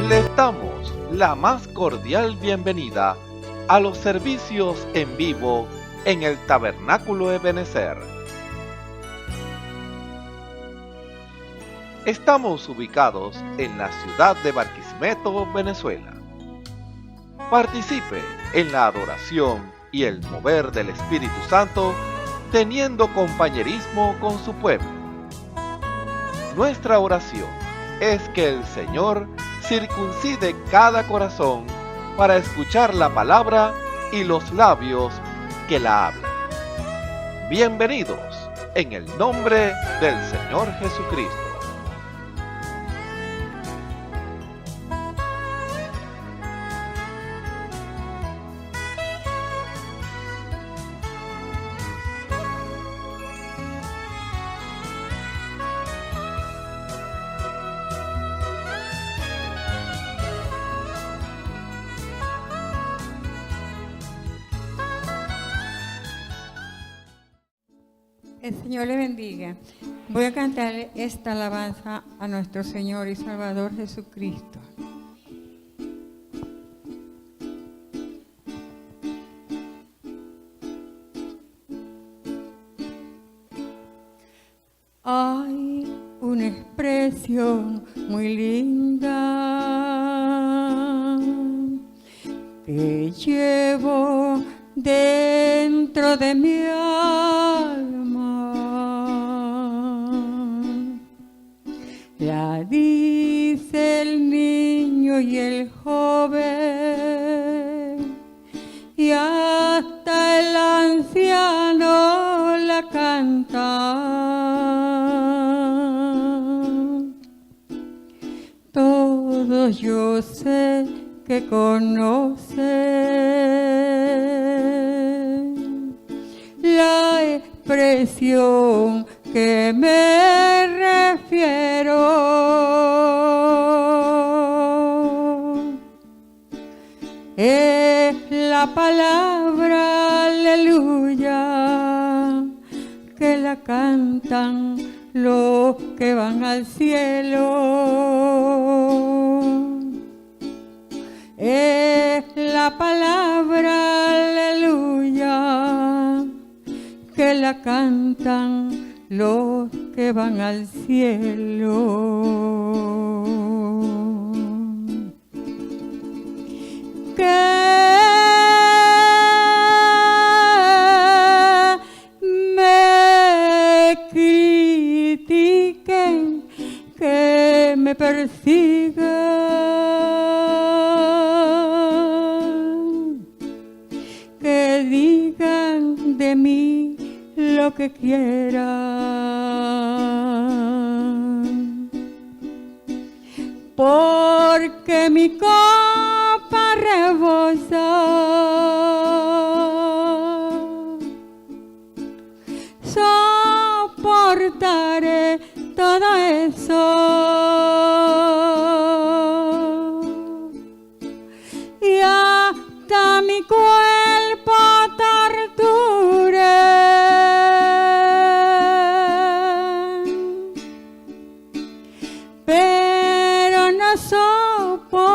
Les damos la más cordial bienvenida a los servicios en vivo en el Tabernáculo Ebenezer. Estamos ubicados en la ciudad de Barquisimeto, Venezuela. Participe en la adoración y el mover del Espíritu Santo, teniendo compañerismo con su pueblo. Nuestra oración es que el Señor circuncide cada corazón para escuchar la palabra y los labios que la hablan. Bienvenidos en el nombre del Señor Jesucristo. El Señor le bendiga. Voy a cantar esta alabanza a nuestro Señor y Salvador Jesucristo. Hay una expresión muy linda que llevo dentro de mi alma. La dice el niño y el joven, y hasta el anciano la canta. Todos yo sé que conocen la expresión que me refiero. Es la palabra aleluya que la cantan los que van al cielo. Es la palabra aleluya que la cantan los que van al cielo. Que me critiquen, que me persigan, que digan de mí lo que quieran, porque mi copa rebosa. Soportaré todo eso y hasta mi cuerpo torture, pero no soportaré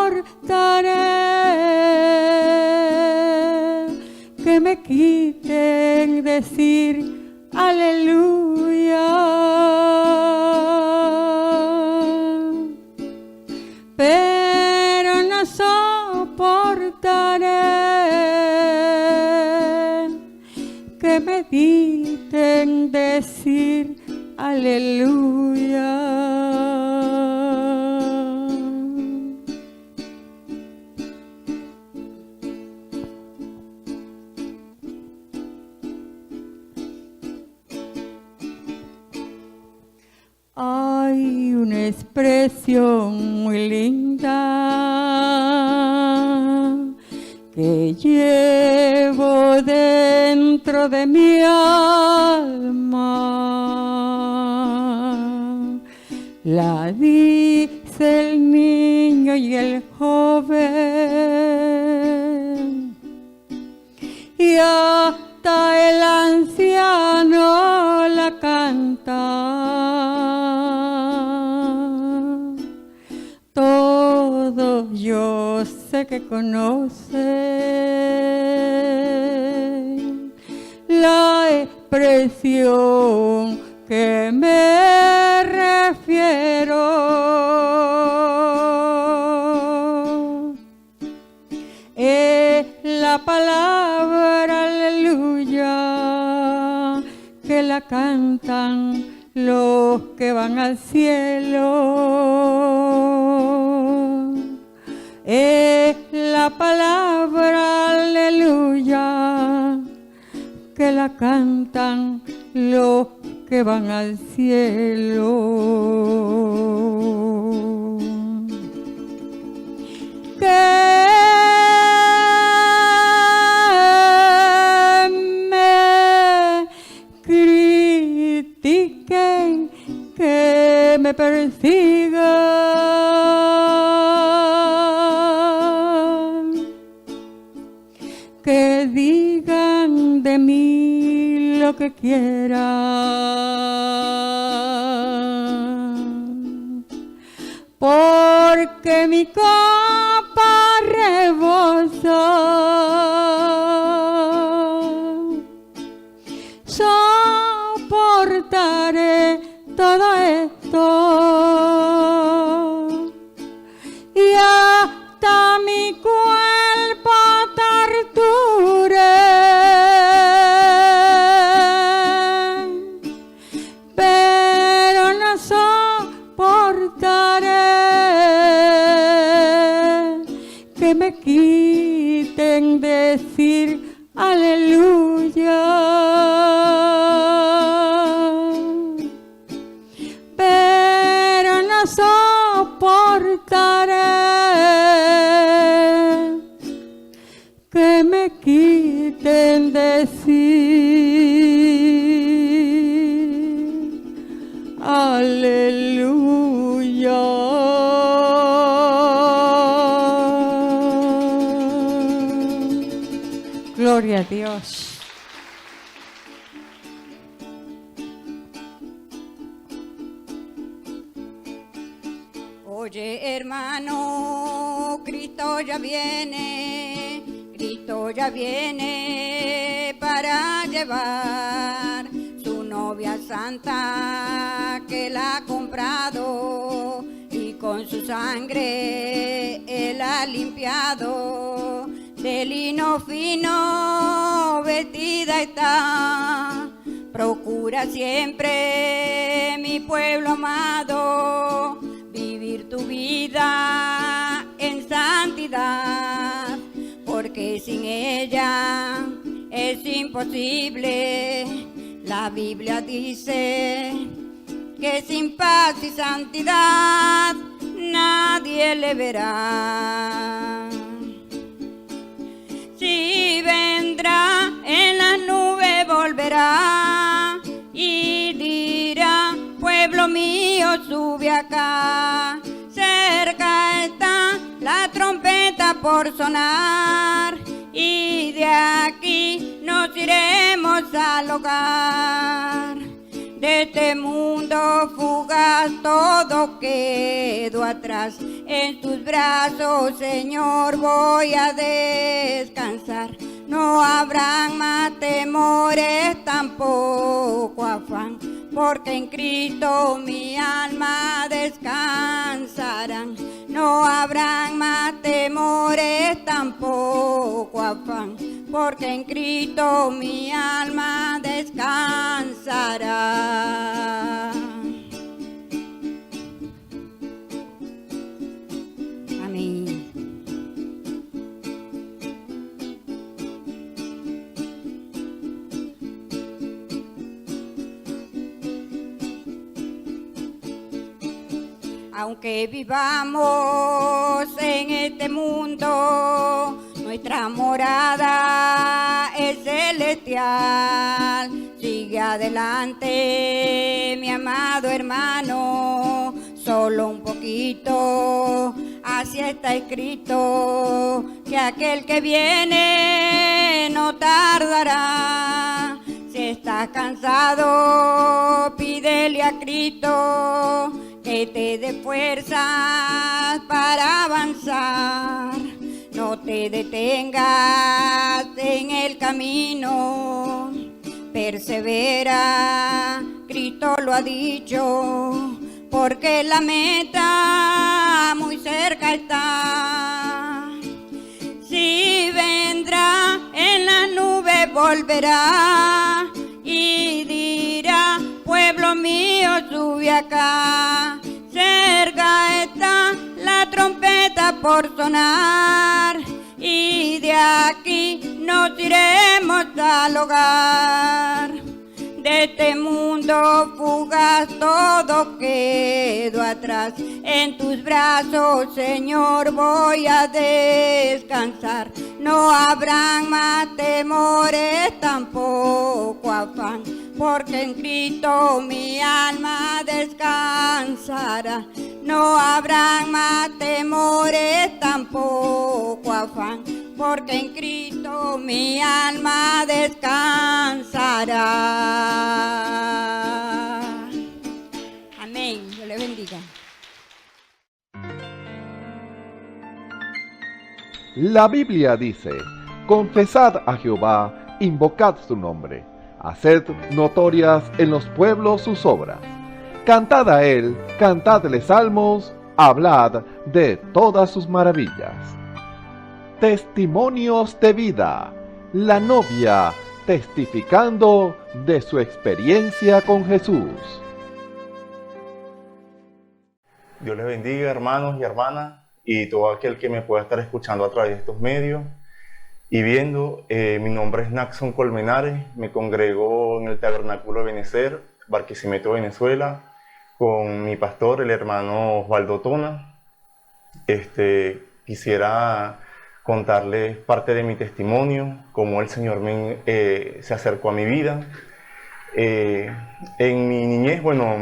que me quiten decir aleluya, pero no soportaré que me quiten decir aleluya. Hay una expresión muy linda que llevo dentro de mi alma. La dice el niño y el joven, y hasta el anciano la canta. Todos yo sé que conoce la expresión que me refiero. Es la palabra aleluya que la cantan los que van al cielo. Es la palabra aleluya que la cantan los que van al cielo. Que me critiquen, que me persigan, que digan de mí lo que quieran, porque mi copa rebosa. Soportaré todo esto y hasta mi cuerpo torturé, pero no soportaré que me quiten decir aleluya. Pero no soportaré que me quiten decir aleluya. Gloria a Dios. Oye, hermano, Cristo ya viene para llevar su novia santa que la ha comprado y con su sangre él ha limpiado. De lino fino vestida está, procura siempre, mi pueblo amado, vivir tu vida en santidad, porque sin ella es imposible. La Biblia dice que sin paz y santidad nadie le verá. Si vendrá en las nubes volverá y dirá, pueblo mío sube acá. Cerca está la trompeta por sonar y de aquí nos iremos al hogar. De este mundo fugaz todo quedó atrás. En tus brazos, Señor, voy a descansar. No habrán más temores, tampoco afán, porque en Cristo mi alma descansará. No habrán más temores, tampoco afán, porque en Cristo mi alma descansará. Amén. Aunque vivamos en este mundo, nuestra morada es celestial. Sigue adelante, mi amado hermano, solo un poquito, así está escrito, que aquel que viene no tardará. Si estás cansado, pídele a Cristo que te dé fuerzas para avanzar. avanzar. No te detengas en el camino, persevera, Cristo lo ha dicho, porque la meta muy cerca está. Si vendrá en la nube volverá y dirá, pueblo mío sube acá. Cerca está la trompeta por sonar y de aquí nos iremos al hogar. De este mundo fugaz todo quedó atrás. En tus brazos, Señor, voy a descansar. No habrán más temores, tampoco afán, porque en Cristo mi alma descansará. No habrán más temores, tampoco afán, porque en Cristo mi alma descansará. Amén. Dios le bendiga. La Biblia dice, confesad a Jehová, invocad su nombre, haced notorias en los pueblos sus obras. Cantad a él, cantadle salmos, hablad de todas sus maravillas. Testimonios de vida, la novia testificando de su experiencia con Jesús. Dios les bendiga, hermanos y hermanas, y todo aquel que me pueda estar escuchando a través de estos medios y viendo. Mi nombre es Naxon Colmenares, me congrego en el Tabernáculo de Benecer, Barquisimeto, Venezuela, con mi pastor, el hermano Osvaldo Tona. Quisiera contarles parte de mi testimonio, cómo el Señor se acercó a mi vida. En mi niñez, bueno,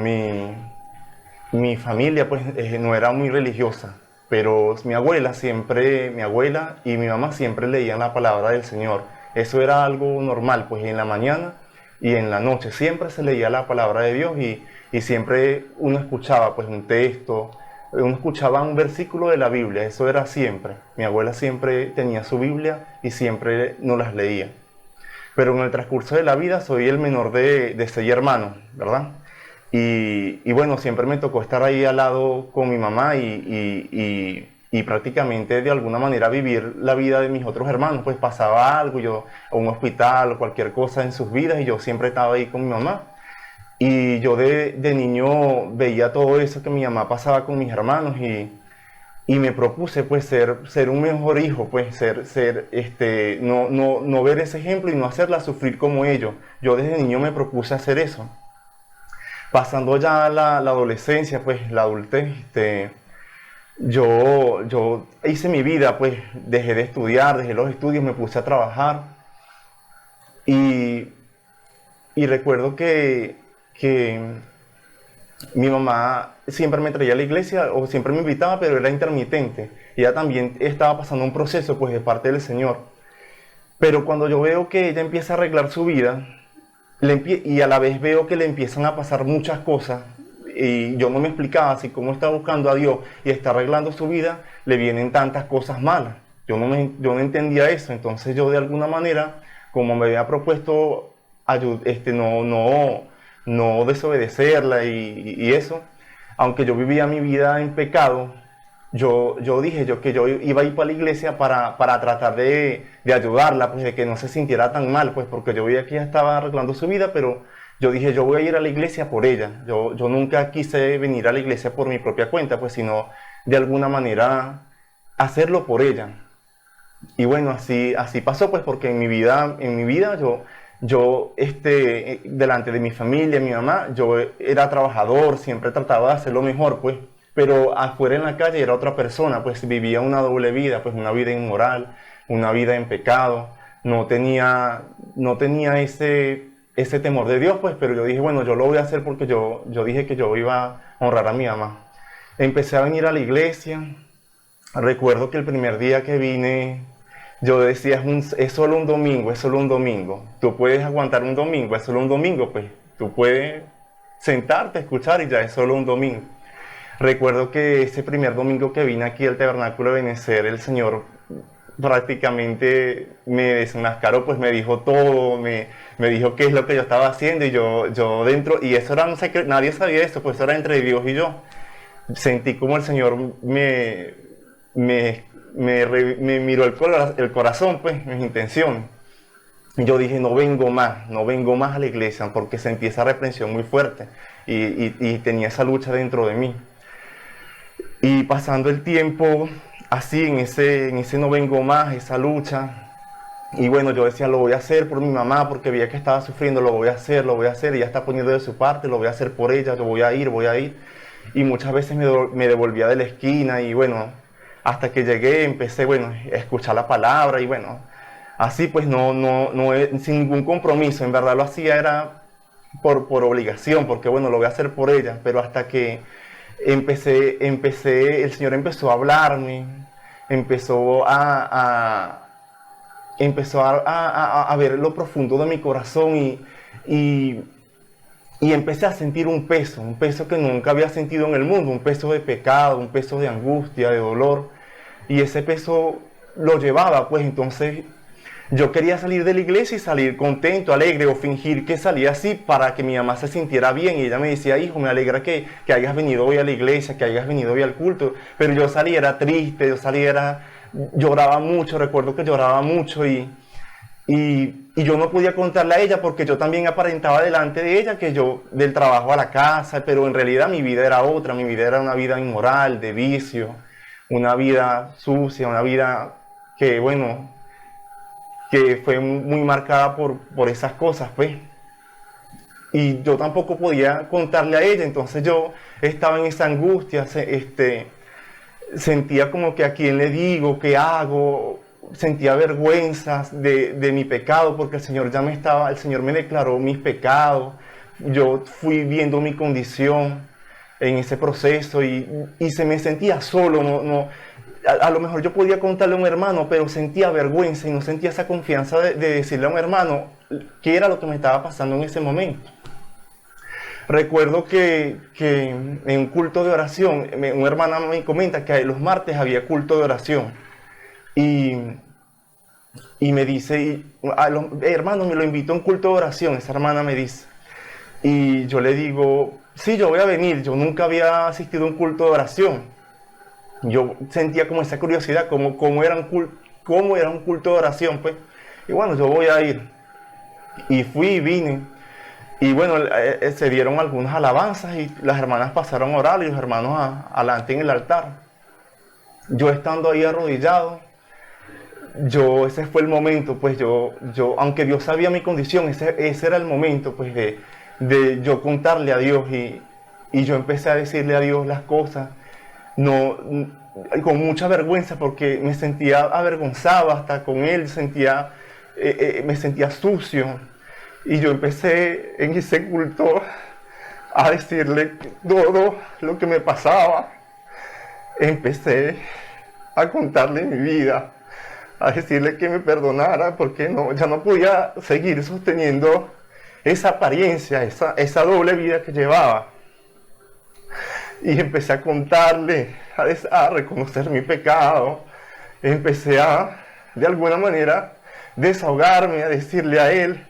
mi familia pues no era muy religiosa, pero mi abuela y mi mamá siempre leían la palabra del Señor. Eso era algo normal, pues en la mañana y en la noche siempre se leía la palabra de Dios y siempre uno escuchaba pues un texto, uno escuchaba un versículo de la Biblia. Eso era siempre. Mi abuela siempre tenía su Biblia y siempre nos las leía. Pero en el transcurso de la vida soy el menor de 6 hermanos, ¿verdad? Y bueno, siempre me tocó estar ahí al lado con mi mamá y prácticamente de alguna manera vivir la vida de mis otros hermanos. Pues pasaba algo, yo a un hospital o cualquier cosa en sus vidas, y yo siempre estaba ahí con mi mamá. Y yo de niño veía todo eso que mi mamá pasaba con mis hermanos y me propuse pues ser un mejor hijo, pues no ver ese ejemplo y no hacerla sufrir como ellos. Yo desde niño me propuse hacer eso. Pasando ya la adolescencia, pues la adultez, yo hice mi vida, pues dejé de estudiar, dejé los estudios, me puse a trabajar y recuerdo que mi mamá siempre me traía a la iglesia o siempre me invitaba, pero era intermitente. Ella también estaba pasando un proceso pues de parte del Señor. Pero cuando yo veo que ella empieza a arreglar su vida y a la vez veo que le empiezan a pasar muchas cosas, y yo no me explicaba si cómo está buscando a Dios y está arreglando su vida, le vienen tantas cosas malas. Yo no entendía eso. Entonces yo de alguna manera, como me había propuesto no desobedecerla y eso, aunque yo vivía mi vida en pecado, yo dije que yo iba a ir para la iglesia para tratar de ayudarla, pues de que no se sintiera tan mal, pues porque yo veía que ella estaba arreglando su vida, pero yo dije, yo voy a ir a la iglesia por ella. Yo nunca quise venir a la iglesia por mi propia cuenta, pues sino de alguna manera hacerlo por ella. Y bueno, así pasó, pues porque en mi vida yo delante de mi familia, mi mamá, yo era trabajador, siempre trataba de hacer lo mejor, pues, pero afuera en la calle era otra persona, pues vivía una doble vida, pues una vida inmoral, una vida en pecado. No tenía ese temor de Dios, pues, pero yo dije, bueno, yo lo voy a hacer porque yo dije que yo iba a honrar a mi mamá. Empecé a venir a la iglesia. Recuerdo que el primer día que vine, yo decía, es solo un domingo, es solo un domingo. Tú puedes aguantar un domingo, es solo un domingo, pues. Tú puedes sentarte, escuchar y ya es solo un domingo. Recuerdo que ese primer domingo que vine aquí al Tabernáculo de Benecer, el Señor prácticamente me desenmascaró, pues me dijo todo, me dijo qué es lo que yo estaba haciendo, y yo dentro, y eso era un secreto, nadie sabía eso, pues eso era entre Dios y yo. Sentí como el Señor me miró el corazón, pues, mis intenciones. Y yo dije, no vengo más a la iglesia, porque sentí esa reprensión muy fuerte y tenía esa lucha dentro de mí. Y pasando el tiempo, así en ese no vengo más, esa lucha, y bueno, yo decía, lo voy a hacer por mi mamá, porque veía que estaba sufriendo, lo voy a hacer, ella está poniendo de su parte, lo voy a hacer por ella, yo voy a ir. Y muchas veces me devolvía de la esquina, y bueno, hasta que llegué, empecé, bueno, a escuchar la palabra, y bueno, así pues no, sin ningún compromiso, en verdad lo hacía era por obligación, porque bueno, lo voy a hacer por ella, pero hasta que empecé, el Señor empezó a hablarme, empezó a ver lo profundo de mi corazón, y empecé a sentir un peso que nunca había sentido en el mundo, un peso de pecado, un peso de angustia, de dolor, y ese peso lo llevaba, pues entonces yo quería salir de la iglesia y salir contento, alegre, o fingir que salía así para que mi mamá se sintiera bien, y ella me decía, hijo, me alegra que hayas venido hoy a la iglesia, que hayas venido hoy al culto, pero yo salía, era triste, lloraba mucho, recuerdo que lloraba mucho, y yo no podía contarle a ella, porque yo también aparentaba delante de ella que yo del trabajo a la casa, pero en realidad mi vida era otra, mi vida era una vida inmoral, de vicio, una vida sucia, una vida que, bueno, que fue muy marcada por esas cosas, pues. Y yo tampoco podía contarle a ella, entonces yo estaba en esa angustia, sentía como que a quién le digo, qué hago, sentía vergüenza de mi pecado, porque el Señor me declaró mis pecados, yo fui viendo mi condición en ese proceso, y se me sentía solo, a lo mejor yo podía contarle a un hermano, pero sentía vergüenza y no sentía esa confianza de decirle a un hermano qué era lo que me estaba pasando en ese momento. Recuerdo que en un culto de oración, una hermana me comenta que los martes había culto de oración, y me dice, hermano, me lo invitó a un culto de oración, esa hermana me dice, y yo le digo, sí, yo voy a venir, yo nunca había asistido a un culto de oración. Yo sentía como esa curiosidad, cómo era un culto de oración, pues. Y bueno, yo voy a ir. Y fui y vine. Y bueno, se dieron algunas alabanzas, y las hermanas pasaron a orar, y los hermanos adelante en el altar. Yo estando ahí arrodillado, ese fue el momento, pues aunque Dios sabía mi condición, ese era el momento, pues, de yo contarle a Dios, y yo empecé a decirle a Dios las cosas. Con mucha vergüenza, porque me sentía avergonzado hasta con él, me sentía sucio, y yo empecé en ese culto a decirle todo lo que me pasaba. Empecé a contarle mi vida, a decirle que me perdonara, porque ya no podía seguir sosteniendo esa apariencia, esa doble vida que llevaba. Y empecé a contarle, a reconocer mi pecado. Empecé de alguna manera, desahogarme, a decirle a él.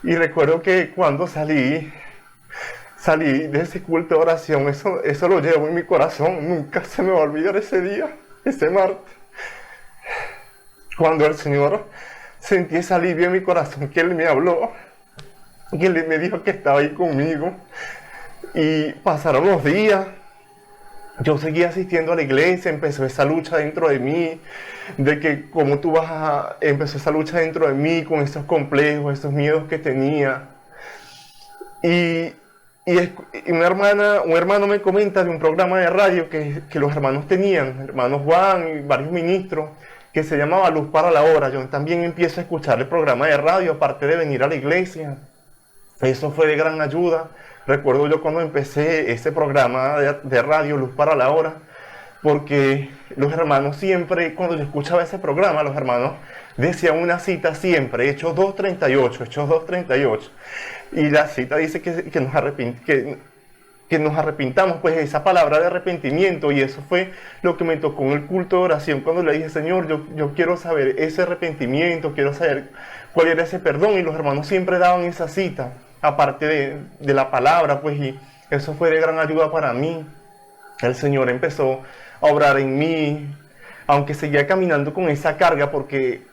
Y recuerdo que cuando salí de ese culto de oración, eso lo llevo en mi corazón. Nunca se me va a olvidar ese día, ese martes. Cuando el Señor, sentí ese alivio en mi corazón, que Él me habló, que Él me dijo que estaba ahí conmigo. Y pasaron los días, yo seguía asistiendo a la iglesia, empezó esa lucha dentro de mí, de que empezó esa lucha dentro de mí con esos complejos, esos miedos que tenía. Y un hermano me comenta de un programa de radio que los hermanos tenían, hermanos Juan y varios ministros, que se llamaba Luz para la Hora. Yo también empiezo a escuchar el programa de radio, aparte de venir a la iglesia. Eso fue de gran ayuda. Recuerdo yo cuando empecé ese programa de radio, Luz para la Hora, porque los hermanos siempre, cuando yo escuchaba ese programa, los hermanos decían una cita siempre, Hechos 2:38, Hechos 2:38. Y la cita dice que que nos arrepintamos, pues esa palabra de arrepentimiento, y eso fue lo que me tocó en el culto de oración cuando le dije, Señor, yo quiero saber ese arrepentimiento, quiero saber cuál era ese perdón, y los hermanos siempre daban esa cita, aparte de la palabra, pues, y eso fue de gran ayuda para mí. El Señor empezó a obrar en mí, aunque seguía caminando con esa carga, porque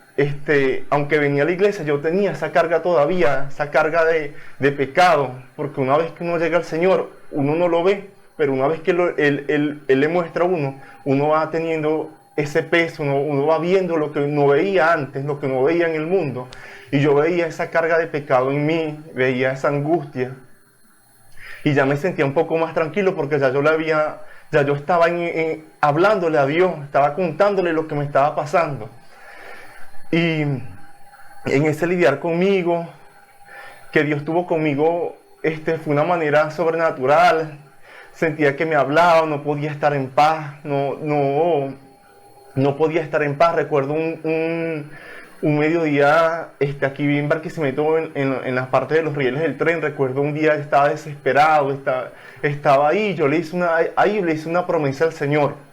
aunque venía a la iglesia, yo tenía esa carga todavía, esa carga de pecado, porque una vez que uno llega al Señor, uno no lo ve, pero una vez que Él le muestra a uno va teniendo ese peso, uno va viendo lo que no veía antes, lo que no veía en el mundo, y yo veía esa carga de pecado en mí, veía esa angustia, y ya me sentía un poco más tranquilo, porque ya yo estaba hablándole a Dios, estaba contándole lo que me estaba pasando. Y en ese lidiar conmigo, que Dios tuvo conmigo, fue una manera sobrenatural. Sentía que me hablaba, no podía estar en paz, no podía estar en paz. Recuerdo un mediodía, aquí en Barquisimeto, en las partes de los rieles del tren. Recuerdo un día estaba desesperado, estaba ahí, yo le hice una promesa al Señor.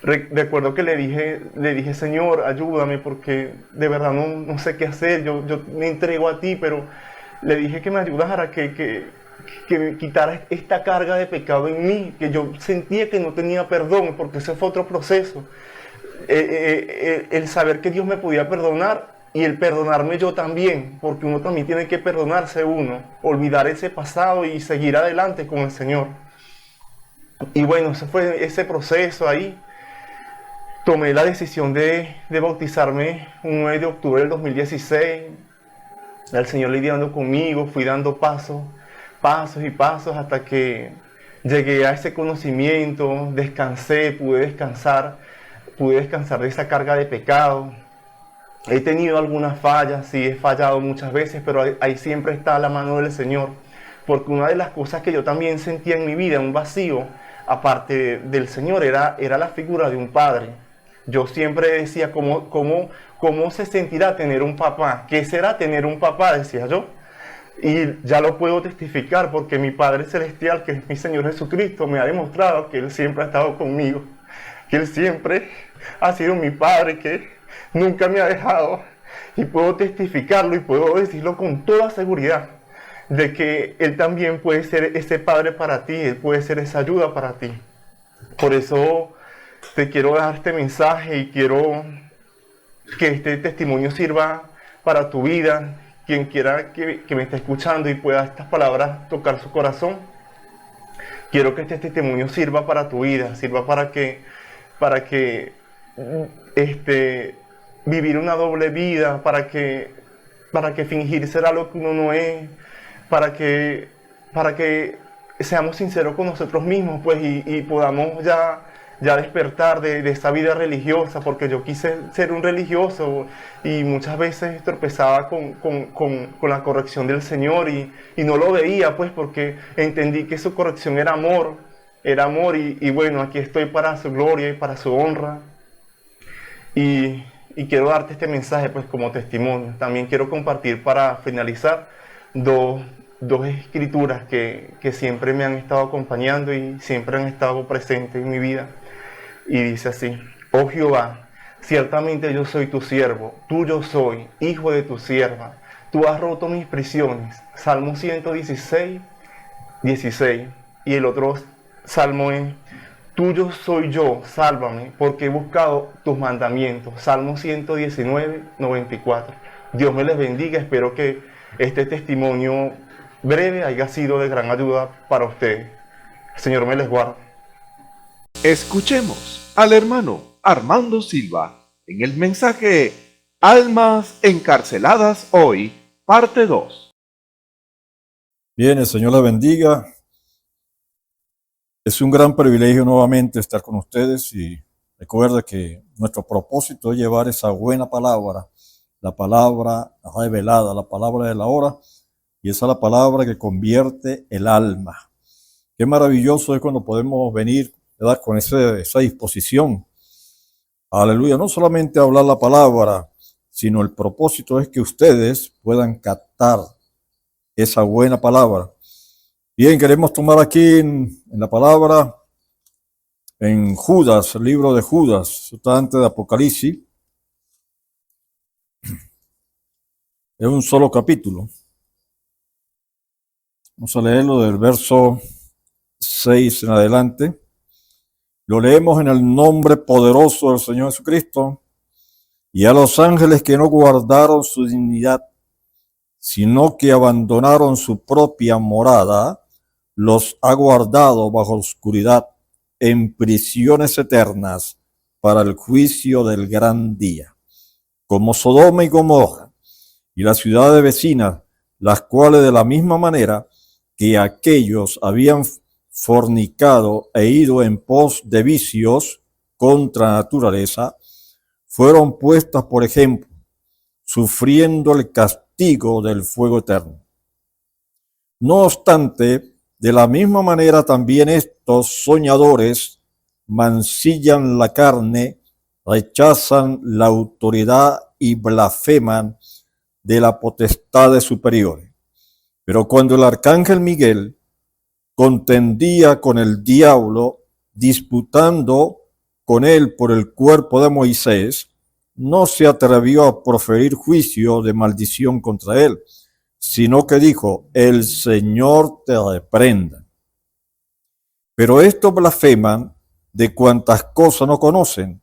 Recuerdo que le dije, Señor, ayúdame, porque de verdad no sé qué hacer, yo me entrego a ti, pero le dije que me ayudara, que me quitara esta carga de pecado en mí, que yo sentía que no tenía perdón, porque ese fue otro proceso. El saber que Dios me podía perdonar y el perdonarme yo también, porque uno también tiene que perdonarse olvidar ese pasado y seguir adelante con el Señor. Y bueno, ese fue ese proceso ahí. Tomé la decisión de bautizarme un 9 de octubre del 2016. El Señor lidiando conmigo, fui dando pasos y pasos hasta que llegué a ese conocimiento, descansé, pude descansar de esa carga de pecado. He tenido algunas fallas, sí, he fallado muchas veces, pero ahí siempre está la mano del Señor. Porque una de las cosas que yo también sentía en mi vida, un vacío, aparte del Señor, era la figura de un padre. Yo siempre decía, ¿cómo se sentirá tener un papá? ¿Qué será tener un papá? Decía yo. Y ya lo puedo testificar porque mi Padre Celestial, que es mi Señor Jesucristo, me ha demostrado que Él siempre ha estado conmigo. Que Él siempre ha sido mi Padre, que nunca me ha dejado. Y puedo testificarlo y puedo decirlo con toda seguridad, de que Él también puede ser ese Padre para ti, Él puede ser esa ayuda para ti. Por eso te quiero dar este mensaje y quiero que este testimonio sirva para tu vida. Quien quiera que me esté escuchando y pueda estas palabras tocar su corazón, quiero que este testimonio sirva para tu vida, sirva para que vivir una doble vida, para que fingir ser algo que uno no es, para que seamos sinceros con nosotros mismos, pues, y podamos ya despertar de esa vida religiosa, porque yo quise ser un religioso y muchas veces tropezaba con la corrección del Señor y no lo veía, pues, porque entendí que su corrección era amor y bueno, aquí estoy para su gloria y para su honra y quiero darte este mensaje, pues, como testimonio. También quiero compartir, para finalizar, dos escrituras que siempre me han estado acompañando y siempre han estado presentes en mi vida. Y dice así: oh Jehová, ciertamente yo soy tu siervo, tuyo soy, hijo de tu sierva. Tú has roto mis prisiones. Salmo 116, 16. Y el otro salmo es: tuyo soy yo, sálvame, porque he buscado tus mandamientos. Salmo 119, 94. Dios me les bendiga. Espero que este testimonio breve haya sido de gran ayuda para ustedes. El Señor me les guarde. Escuchemos al hermano Armando Silva en el mensaje Almas encarceladas hoy, parte 2. Bien, el Señor la bendiga. Es un gran privilegio nuevamente estar con ustedes y recuerda que nuestro propósito es llevar esa buena palabra, la palabra revelada, la palabra de la hora, y esa es la palabra que convierte el alma. Qué maravilloso es cuando podemos venir, ¿verdad?, con esa disposición. Aleluya, no solamente hablar la palabra, sino el propósito es que ustedes puedan captar esa buena palabra Bien, queremos tomar aquí en la palabra, en Judas, el libro de Judas, está antes de Apocalipsis. Es un solo capítulo. Vamos a leerlo del verso 6 en adelante. Lo leemos en el nombre poderoso del Señor Jesucristo. Y a los ángeles que no guardaron su dignidad, sino que abandonaron su propia morada, los ha guardado bajo oscuridad en prisiones eternas para el juicio del gran día, como Sodoma y Gomorra y las ciudades vecinas, las cuales de la misma manera que aquellos habían fornicado e ido en pos de vicios contra naturaleza, fueron puestas por ejemplo, sufriendo el castigo del fuego eterno. No obstante, de la misma manera también estos soñadores mancillan la carne, rechazan la autoridad y blasfeman de la potestad de superiores. Pero cuando el arcángel Miguel contendía con el diablo, disputando con él por el cuerpo de Moisés, no se atrevió a proferir juicio de maldición contra él, sino que dijo: el Señor te reprenda. Pero estos blasfeman de cuantas cosas no conocen,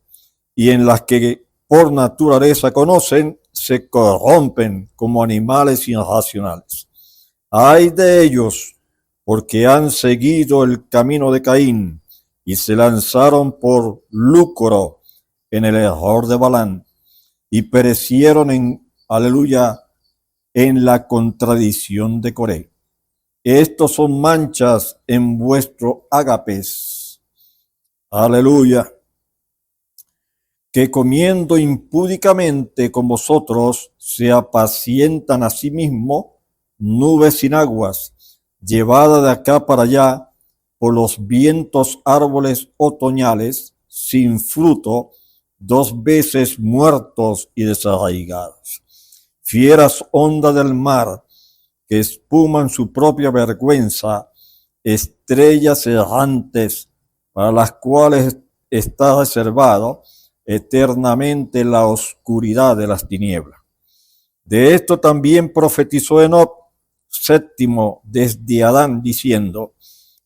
y en las que por naturaleza conocen, se corrompen como animales irracionales. Ay de ellos, porque han seguido el camino de Caín, y se lanzaron por lucro en el error de Balán, y perecieron en la contradicción de Coré. Estos son manchas en vuestro ágapes, aleluya, que comiendo impúdicamente con vosotros se apacientan a sí mismos nubes sin aguas, llevadas de acá para allá por los vientos árboles otoñales sin fruto, 2 veces muertos y desarraigados. Fieras ondas del mar que espuman su propia vergüenza, estrellas errantes para las cuales está reservado eternamente la oscuridad de las tinieblas. De esto también profetizó Enoc, séptimo desde Adán, diciendo: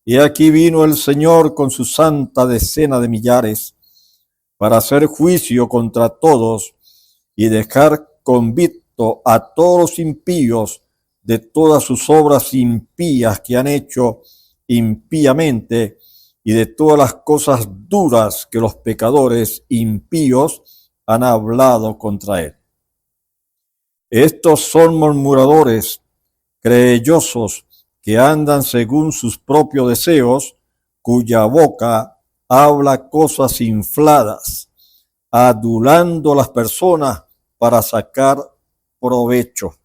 he aquí vino el Señor con su santa decena de millares para hacer juicio contra todos y dejar convicto a todos los impíos de todas sus obras impías que han hecho impíamente y de todas las cosas duras que los pecadores impíos han hablado contra él. Estos son murmuradores, querellosos, que andan según sus propios deseos, cuya boca habla cosas infladas, adulando a las personas para sacar provecho.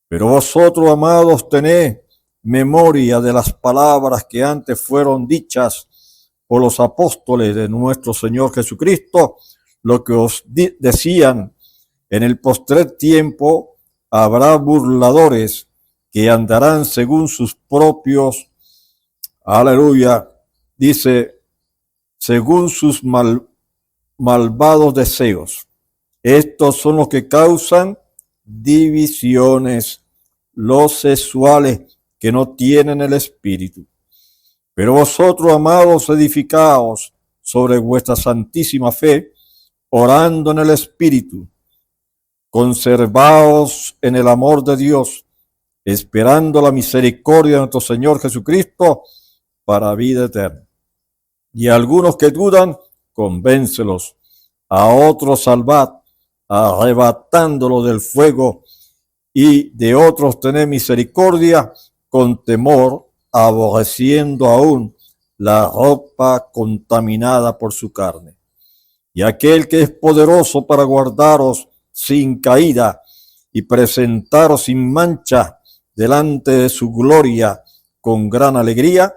Pero vosotros, amados, tened memoria de las palabras que antes fueron dichas por los apóstoles de nuestro Señor Jesucristo, lo que os decían: en el postrer tiempo habrá burladores que andarán según sus propios, aleluya, dice, según sus malvados deseos. Estos son los que causan divisiones, los sexuales que no tienen el espíritu. Pero vosotros, amados, edificaos sobre vuestra santísima fe, orando en el espíritu. Conservaos en el amor de Dios, esperando la misericordia de nuestro Señor Jesucristo para vida eterna. Y a algunos que dudan, convéncelos; a otros salvad, arrebatándolos del fuego; y de otros tened misericordia, con temor, aborreciendo aún la ropa contaminada por su carne. Y aquel que es poderoso para guardaros sin caída y presentaros sin mancha delante de su gloria con gran alegría,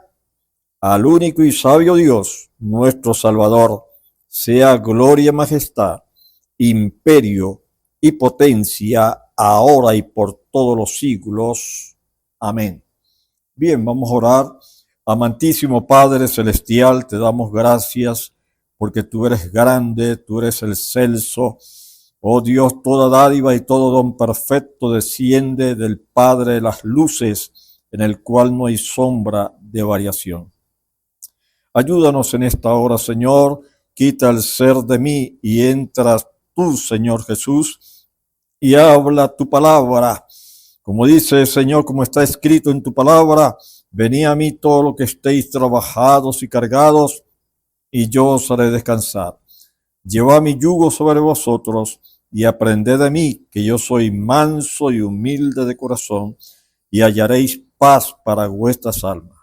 al único y sabio Dios, nuestro Salvador, sea gloria, majestad, imperio y potencia, ahora y por todos los siglos. Amén. Bien, vamos a orar. Amantísimo Padre Celestial, te damos gracias porque tú eres grande, tú eres excelso. Oh Dios, toda dádiva y todo don perfecto desciende del Padre de las luces, en el cual no hay sombra de variación. Ayúdanos en esta hora, Señor. Quita el ser de mí y entras tú, Señor Jesús, y habla tu palabra. Como dice, Señor, como está escrito en tu palabra, venid a mí todo lo que estéis trabajados y cargados, y yo os haré descansar. Llevad mi yugo sobre vosotros y aprended de mí, que yo soy manso y humilde de corazón, y hallaréis paz para vuestras almas.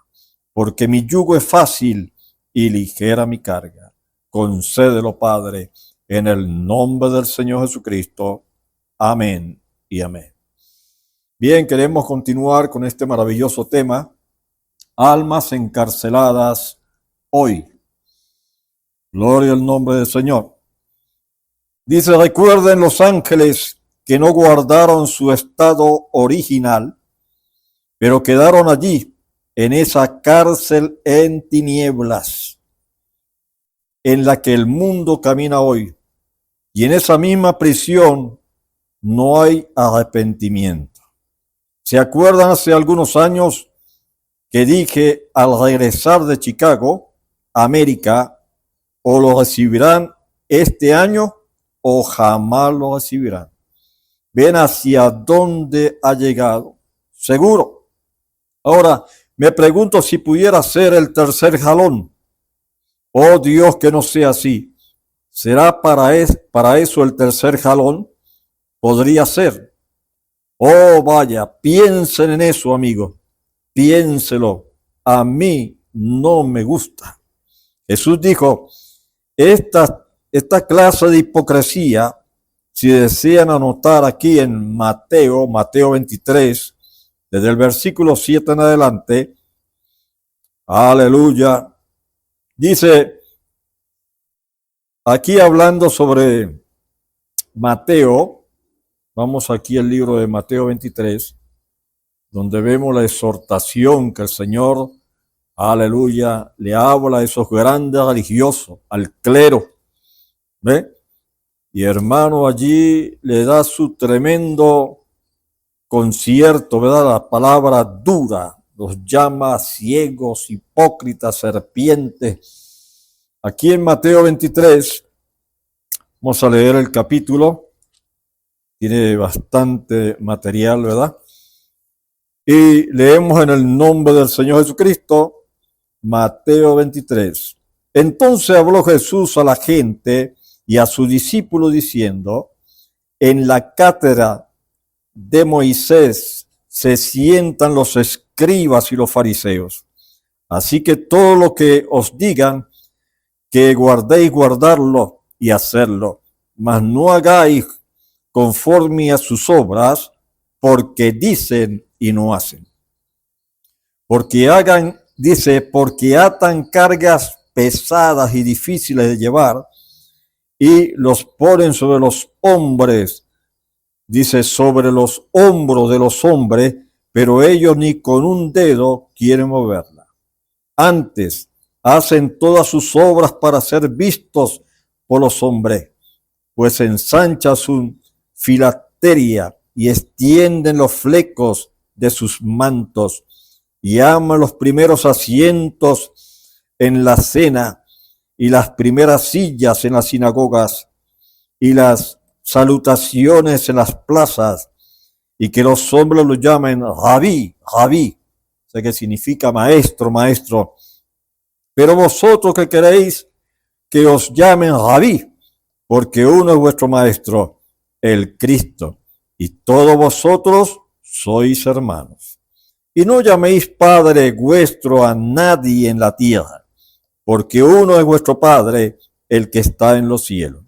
Porque mi yugo es fácil y ligera mi carga. Concédelo, Padre, en el nombre del Señor Jesucristo. Amén y amén. Bien, queremos continuar con este maravilloso tema, almas encarceladas hoy. Gloria al nombre del Señor. Dice, recuerden los ángeles que no guardaron su estado original, pero quedaron allí, en esa cárcel en tinieblas, en la que el mundo camina hoy. Y en esa misma prisión no hay arrepentimiento. ¿Se acuerdan hace algunos años que dije al regresar de Chicago, América, o lo recibirán este año o jamás lo recibirán? Ven hacia dónde ha llegado. Seguro. Ahora, me pregunto si pudiera ser el tercer jalón. Oh Dios, que no sea así. ¿Será para eso el tercer jalón? Podría ser. Oh, vaya, piensen en eso, amigo. Piénselo. A mí no me gusta. Jesús dijo, esta clase de hipocresía, si desean anotar aquí en Mateo 23, desde el versículo 7 en adelante, aleluya, dice, aquí hablando sobre Mateo, vamos aquí al libro de Mateo 23, donde vemos la exhortación que el Señor, aleluya, le habla a esos grandes religiosos, al clero, ¿ve? Y hermano, allí le da su tremendo concierto, ¿verdad? La palabra dura, los llama ciegos, hipócritas, serpientes. Aquí en Mateo 23, vamos a leer el capítulo, tiene bastante material, ¿verdad? Y leemos en el nombre del Señor Jesucristo, Mateo 23. Entonces habló Jesús a la gente y a sus discípulos diciendo, en la cátedra de Moisés se sientan los escribas y los fariseos. Así que todo lo que os digan, que guardéis guardarlo y hacerlo, mas no hagáis conforme a sus obras, porque dicen y no hacen. Porque atan cargas pesadas y difíciles de llevar y los ponen sobre los hombres, dice, sobre los hombros de los hombres, pero ellos ni con un dedo quieren moverla. Antes hacen todas sus obras para ser vistos por los hombres, pues ensanchan su filacteria y extienden los flecos de sus mantos y aman los primeros asientos en la cena y las primeras sillas en las sinagogas y las salutaciones en las plazas, y que los hombres lo llamen Rabí, Rabí, o sea que significa maestro, maestro. Pero vosotros que queréis que os llamen Rabí, porque uno es vuestro maestro, el Cristo, y todos vosotros sois hermanos. Y no llaméis Padre vuestro a nadie en la tierra, porque uno es vuestro Padre, el que está en los cielos.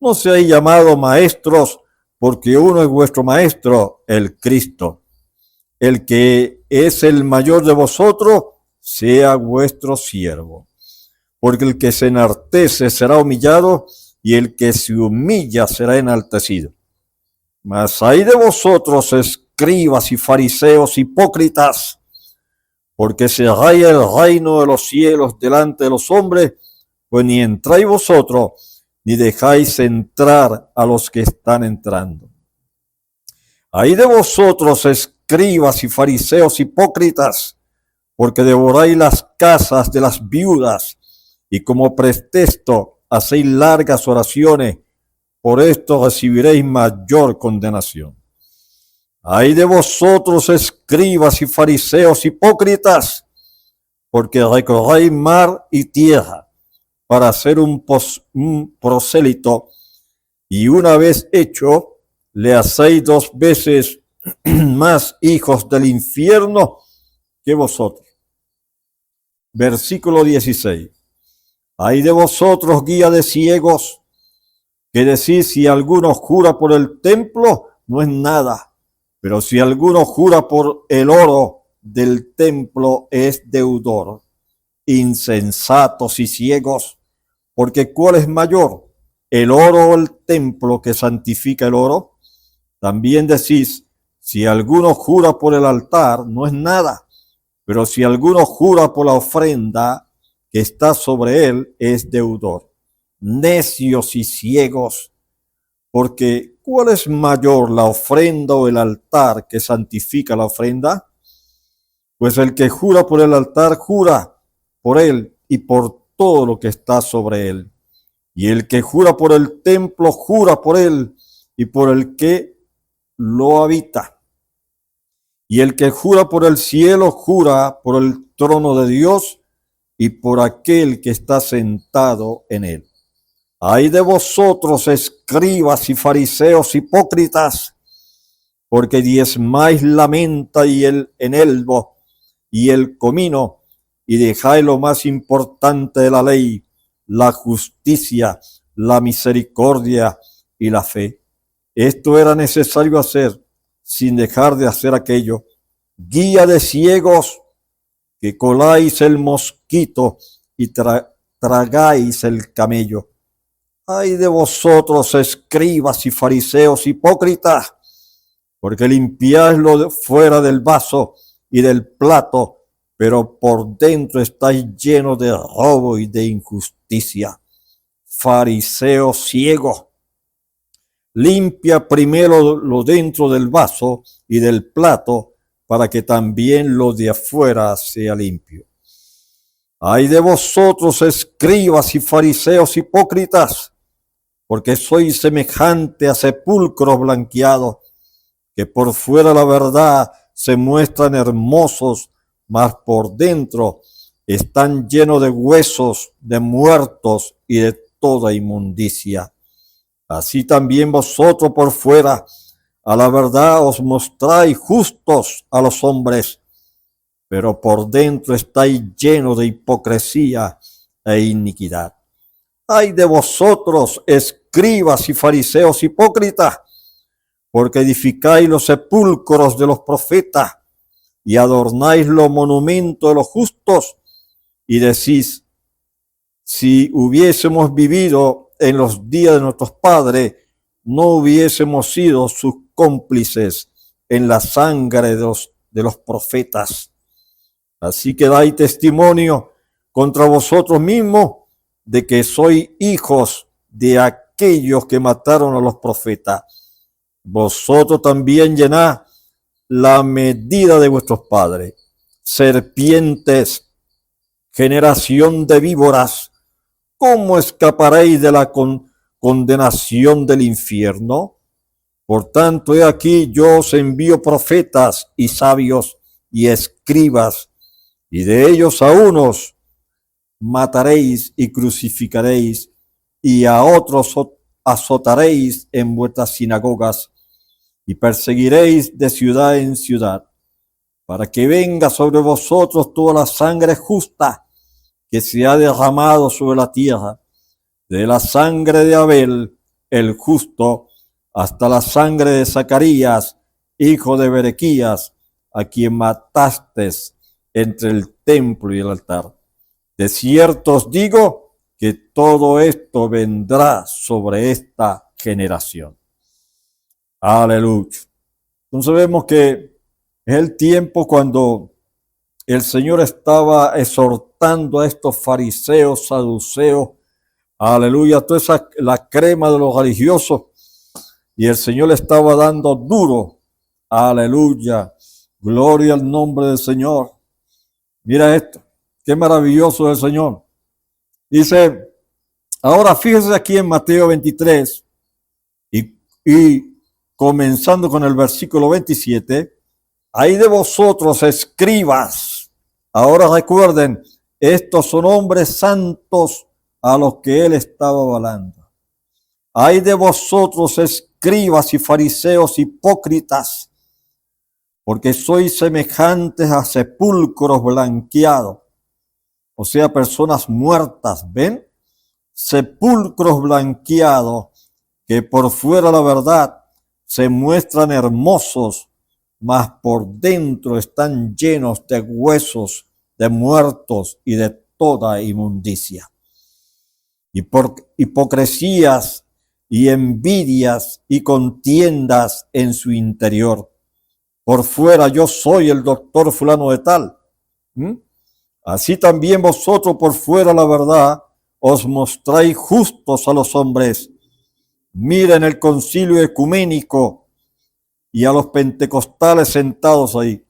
No seáis llamados maestros, porque uno es vuestro maestro, el Cristo. El que es el mayor de vosotros, sea vuestro siervo. Porque el que se enaltece será humillado, y el que se humilla será enaltecido. Mas hay de vosotros, escribas y fariseos hipócritas, porque cerráis el reino de los cielos delante de los hombres, pues ni entráis vosotros, ni dejáis entrar a los que están entrando. Ay de vosotros, escribas y fariseos hipócritas, porque devoráis las casas de las viudas, y como pretexto hacéis largas oraciones, por esto recibiréis mayor condenación. Ay de vosotros, escribas y fariseos hipócritas, porque recorréis mar y tierra para ser un prosélito, y una vez hecho, le hacéis 2 veces más hijos del infierno que vosotros. Versículo 16. Ay de vosotros, guía de ciegos, que decís, si alguno jura por el templo, no es nada, pero si alguno jura por el oro del templo, es deudor. Insensatos y ciegos, porque ¿cuál es mayor, el oro o el templo que santifica el oro? También decís, si alguno jura por el altar, no es nada, pero si alguno jura por la ofrenda que está sobre él, es deudor. Necios y ciegos, porque ¿cuál es mayor, la ofrenda o el altar que santifica la ofrenda? Pues el que jura por el altar, jura por él y por todo lo que está sobre él. Y el que jura por el templo, jura por él y por el que lo habita. Y el que jura por el cielo, jura por el trono de Dios y por aquel que está sentado en él. Ay de vosotros, escribas y fariseos hipócritas, porque diezmáis la menta y el eneldo y el comino, y dejáis lo más importante de la ley, la justicia, la misericordia y la fe. Esto era necesario hacer, sin dejar de hacer aquello. Guía de ciegos, que coláis el mosquito y tragáis el camello. Ay de vosotros, escribas y fariseos hipócritas, porque limpiáis lo de fuera del vaso y del plato, pero por dentro estáis llenos de robo y de injusticia. Fariseo ciego, limpia primero lo dentro del vaso y del plato, para que también lo de afuera sea limpio. Ay de vosotros, escribas y fariseos hipócritas, porque sois semejante a sepulcros blanqueados, que por fuera la verdad se muestran hermosos, mas por dentro están llenos de huesos, de muertos y de toda inmundicia. Así también vosotros por fuera, a la verdad os mostráis justos a los hombres, pero por dentro estáis llenos de hipocresía e iniquidad. Ay de vosotros, escribas y fariseos hipócritas, porque edificáis los sepulcros de los profetas y adornáis los monumentos de los justos, y decís, si hubiésemos vivido en los días de nuestros padres, no hubiésemos sido sus cómplices en la sangre de los profetas. Así que dais testimonio contra vosotros mismos de que sois hijos de aquellos que mataron a los profetas. Vosotros también llenad la medida de vuestros padres. Serpientes, generación de víboras, ¿cómo escaparéis de la condenación del infierno? Por tanto, he aquí, yo os envío profetas y sabios y escribas, y de ellos a unos mataréis y crucificaréis, y a otros azotaréis en vuestras sinagogas, y perseguiréis de ciudad en ciudad, para que venga sobre vosotros toda la sangre justa que se ha derramado sobre la tierra, de la sangre de Abel, el justo, hasta la sangre de Zacarías, hijo de Berequías, a quien mataste entre el templo y el altar. De cierto os digo que todo esto vendrá sobre esta generación. Aleluya. Entonces vemos que es el tiempo cuando el Señor estaba exhortando a estos fariseos, saduceos, aleluya, toda la crema de los religiosos, y el Señor le estaba dando duro, aleluya, gloria al nombre del Señor. Mira esto, qué maravilloso es el Señor. Dice, ahora fíjese aquí en Mateo 23 y comenzando con el versículo 27, hay de vosotros escribas. Ahora recuerden, estos son hombres santos a los que él estaba hablando. Hay de vosotros escribas y fariseos hipócritas, porque sois semejantes a sepulcros blanqueados, o sea, personas muertas, ¿ven? Sepulcros blanqueados, que por fuera la verdad se muestran hermosos, mas por dentro están llenos de huesos, de muertos y de toda inmundicia. Y por hipocresías y envidias y contiendas en su interior. Por fuera yo soy el doctor fulano de tal. Así también vosotros por fuera la verdad os mostráis justos a los hombres. Miren el concilio ecuménico y a los pentecostales sentados ahí.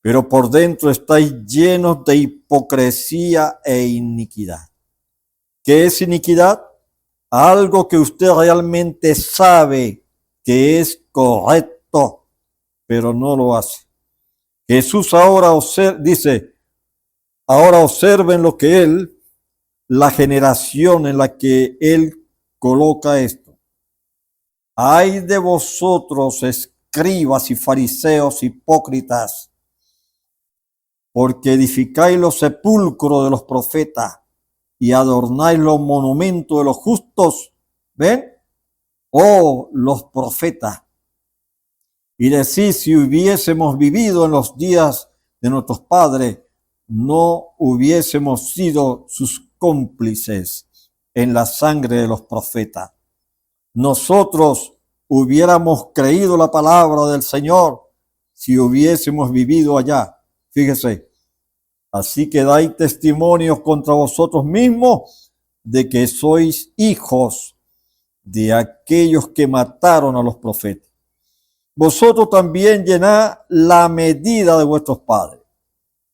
Pero por dentro estáis llenos de hipocresía e iniquidad. ¿Qué es iniquidad? Algo que usted realmente sabe que es correcto, pero no lo hace. Jesús ahora dice, ahora observen lo que la generación en la que él coloca esto. Ay de vosotros, escribas y fariseos hipócritas, porque edificáis los sepulcros de los profetas y adornáis los monumentos de los justos. ¿Ven? Oh, los profetas. Y decís, si hubiésemos vivido en los días de nuestros padres, no hubiésemos sido sus cómplices en la sangre de los profetas. Nosotros hubiéramos creído la palabra del Señor si hubiésemos vivido allá. Fíjese, así que dais testimonios contra vosotros mismos de que sois hijos de aquellos que mataron a los profetas. Vosotros también llenad la medida de vuestros padres.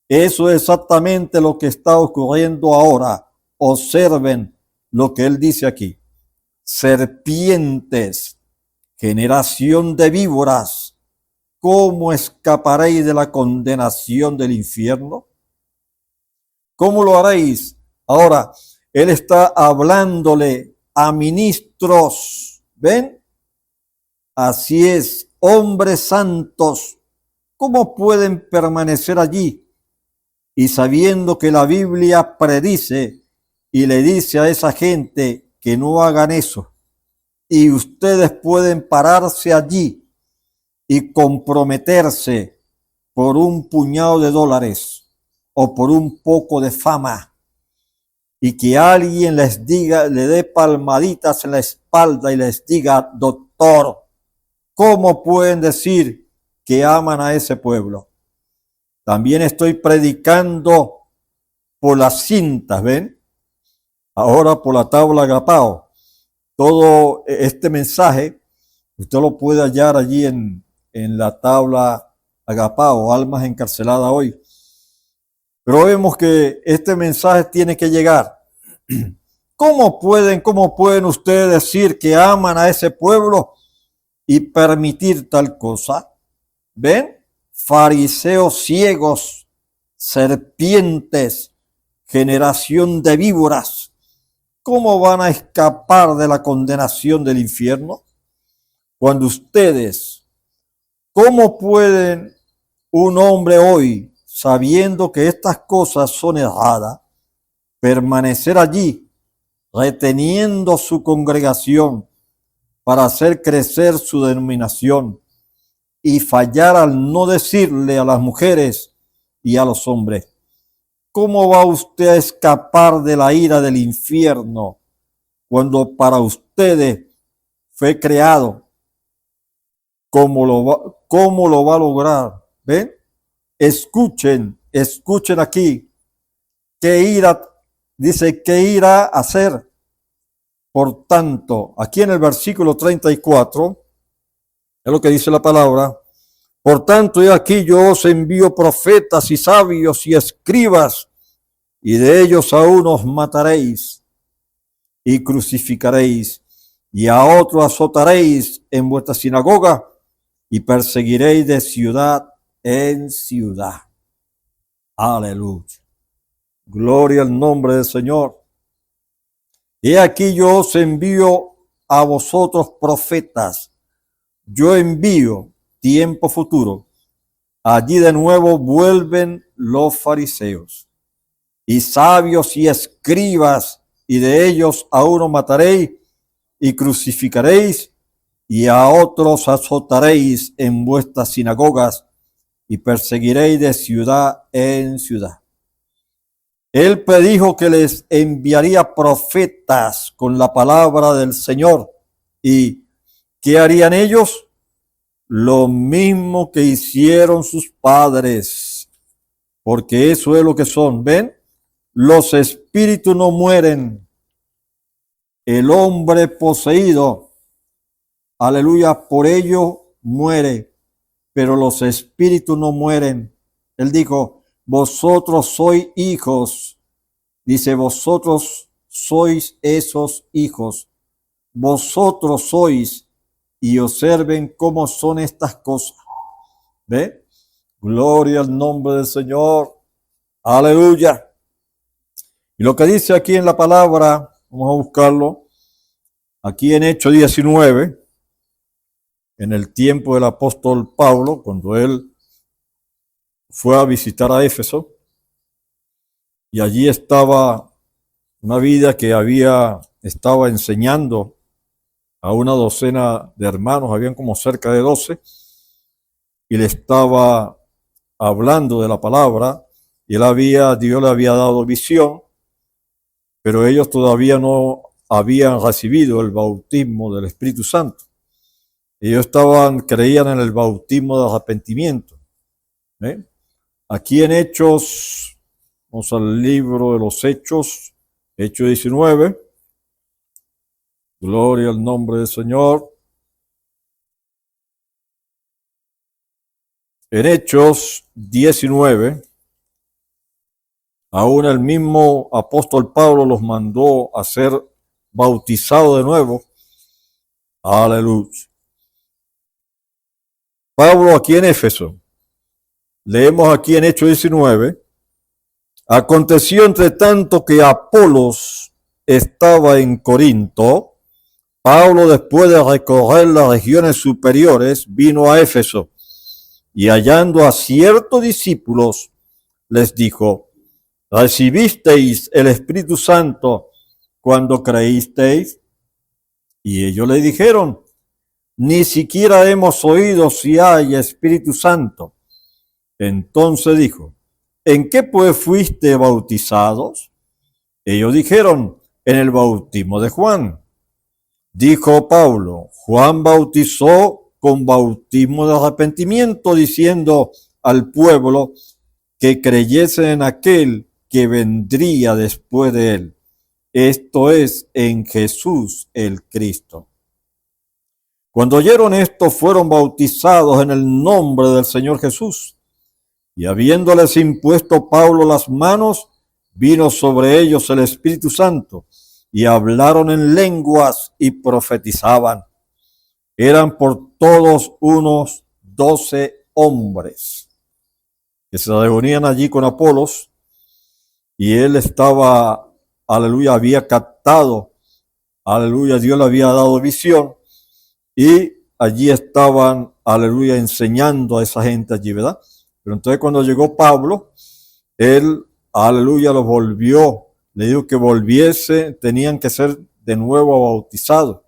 Eso es exactamente lo que está ocurriendo ahora. Observen lo que él dice aquí. Serpientes, generación de víboras, ¿cómo escaparéis de la condenación del infierno? ¿Cómo lo haréis? Ahora, él está hablándole a ministros, ¿ven? Así es, hombres santos, ¿cómo pueden permanecer allí? Y sabiendo que la Biblia predice y le dice a esa gente que no hagan eso, y ustedes pueden pararse allí y comprometerse por un puñado de dólares o por un poco de fama, y que alguien les diga, le dé palmaditas en la espalda y les diga, doctor, ¿cómo pueden decir que aman a ese pueblo? También estoy predicando por las cintas, ¿ven? Ahora por la tabla Agapao. Todo este mensaje, usted lo puede hallar allí en la tabla Agapao, Almas Encarceladas Hoy. Pero vemos que este mensaje tiene que llegar. ¿Cómo pueden ustedes decir que aman a ese pueblo y permitir tal cosa? ¿Ven? Fariseos ciegos, serpientes, generación de víboras. ¿Cómo van a escapar de la condenación del infierno? Cuando ustedes, ¿cómo pueden un hombre hoy, sabiendo que estas cosas son erradas, permanecer allí, reteniendo su congregación para hacer crecer su denominación y fallar al no decirle a las mujeres y a los hombres? ¿Cómo va usted a escapar de la ira del infierno cuando para ustedes fue creado? ¿Cómo lo va a lograr? ¿Ven? Escuchen escuchen aquí, dice, ¿qué irá a hacer? Por tanto, aquí en el versículo 34, es lo que dice la palabra, por tanto, he aquí yo os envío profetas y sabios y escribas, y de ellos a unos mataréis y crucificaréis, y a otros azotaréis en vuestra sinagoga, y perseguiréis de ciudad en ciudad. Aleluya. Gloria al nombre del Señor. He aquí yo os envío a vosotros profetas. Yo envío tiempo futuro. Allí de nuevo vuelven los fariseos y sabios y escribas, y de ellos a uno mataréis y crucificaréis, y a otros azotaréis en vuestras sinagogas, y perseguiréis de ciudad en ciudad. Él predijo que les enviaría profetas con la palabra del Señor. ¿Y qué harían ellos? Lo mismo que hicieron sus padres, porque eso es lo que son. ¿Ven? Los espíritus no mueren. El hombre poseído, aleluya, por ello muere, pero los espíritus no mueren. Él dijo, vosotros sois hijos. Dice, vosotros sois esos hijos. Vosotros sois, y observen cómo son estas cosas. ¿Ve? Gloria al nombre del Señor. Aleluya. Y lo que dice aquí en la palabra, vamos a buscarlo, aquí en Hechos 19, en el tiempo del apóstol Pablo, cuando él fue a visitar a Éfeso, y allí estaba una vida que estaba enseñando a una docena de hermanos, habían como cerca de 12, y le estaba hablando de la palabra, y Dios le había dado visión, pero ellos todavía no habían recibido el bautismo del Espíritu Santo. Ellos creían en el bautismo de arrepentimiento. Aquí en Hechos, vamos al libro de los Hechos, Hechos 19. Gloria al nombre del Señor. En Hechos 19, aún el mismo apóstol Pablo los mandó a ser bautizados de nuevo. Aleluya. Pablo aquí en Éfeso, leemos aquí en Hechos 19, aconteció entre tanto que Apolos estaba en Corinto, Pablo, después de recorrer las regiones superiores, vino a Éfeso, y hallando a ciertos discípulos, les dijo, ¿recibisteis el Espíritu Santo cuando creísteis? Y ellos le dijeron, ni siquiera hemos oído si hay Espíritu Santo. Entonces dijo, ¿en qué pues fuiste bautizados? Ellos dijeron, en el bautismo de Juan. Dijo Pablo, Juan bautizó con bautismo de arrepentimiento, diciendo al pueblo que creyese en aquel que vendría después de él, esto es, en Jesús el Cristo. Cuando oyeron esto, fueron bautizados en el nombre del Señor Jesús. Y habiéndoles impuesto Pablo las manos, vino sobre ellos el Espíritu Santo, y hablaron en lenguas y profetizaban. Eran por todos unos 12 hombres que se reunían allí con Apolos, y él estaba, aleluya, había captado, aleluya, Dios le había dado visión, y allí estaban, aleluya, enseñando a esa gente allí, ¿verdad? Pero entonces cuando llegó Pablo, él, aleluya, los volvió, le dijo que volviese, tenían que ser de nuevo bautizados.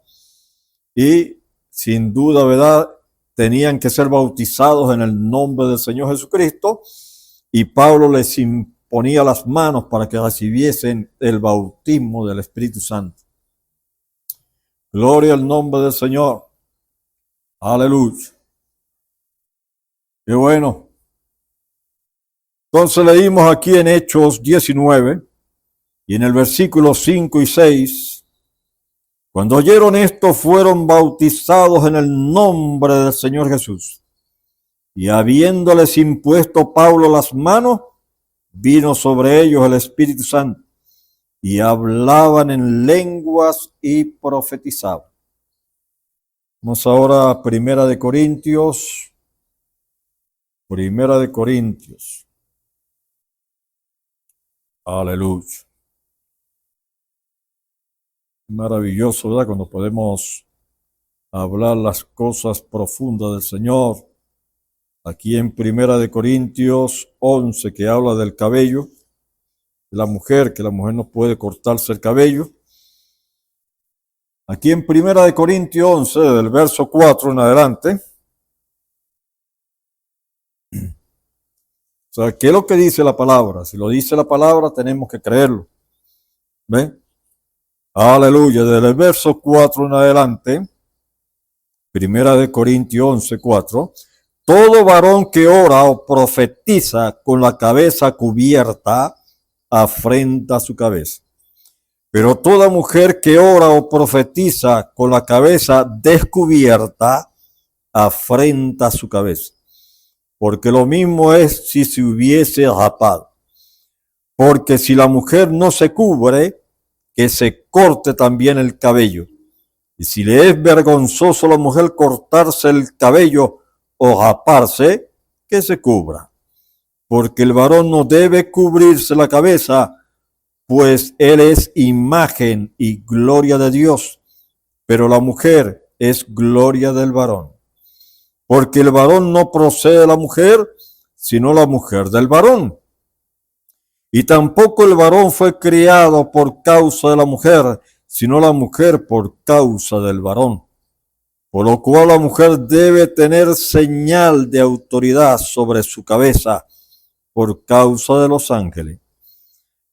Y sin duda, ¿verdad? Tenían que ser bautizados en el nombre del Señor Jesucristo. Y Pablo les imponía las manos para que recibiesen el bautismo del Espíritu Santo. Gloria al nombre del Señor. Aleluya. Qué bueno. Entonces leímos aquí en Hechos 19 y en el versículo 5 y 6, cuando oyeron esto fueron bautizados en el nombre del Señor Jesús. Y habiéndoles impuesto Pablo las manos, vino sobre ellos el Espíritu Santo y hablaban en lenguas y profetizaban. Vamos ahora a Primera de Corintios. Aleluya. Maravilloso, ¿verdad? Cuando podemos hablar las cosas profundas del Señor. Aquí en Primera de Corintios 11, que habla del cabello de la mujer, que la mujer no puede cortarse el cabello. Aquí en Primera de Corintios 11, del verso 4 en adelante. O sea, ¿qué es lo que dice la palabra? Si lo dice la palabra, tenemos que creerlo. ¿Ven? Aleluya. Desde el verso 4 en adelante, Primera de Corintios 11, 4. Todo varón que ora o profetiza con la cabeza cubierta, afrenta su cabeza. Pero toda mujer que ora o profetiza con la cabeza descubierta, afrenta su cabeza. Porque lo mismo es si se hubiese rapado. Porque si la mujer no se cubre, que se corte también el cabello. Y si le es vergonzoso a la mujer cortarse el cabello o raparse, que se cubra. Porque el varón no debe cubrirse la cabeza, pues él es imagen y gloria de Dios, pero la mujer es gloria del varón. Porque el varón no procede de la mujer, sino la mujer del varón. Y tampoco el varón fue criado por causa de la mujer, sino la mujer por causa del varón. Por lo cual la mujer debe tener señal de autoridad sobre su cabeza por causa de los ángeles.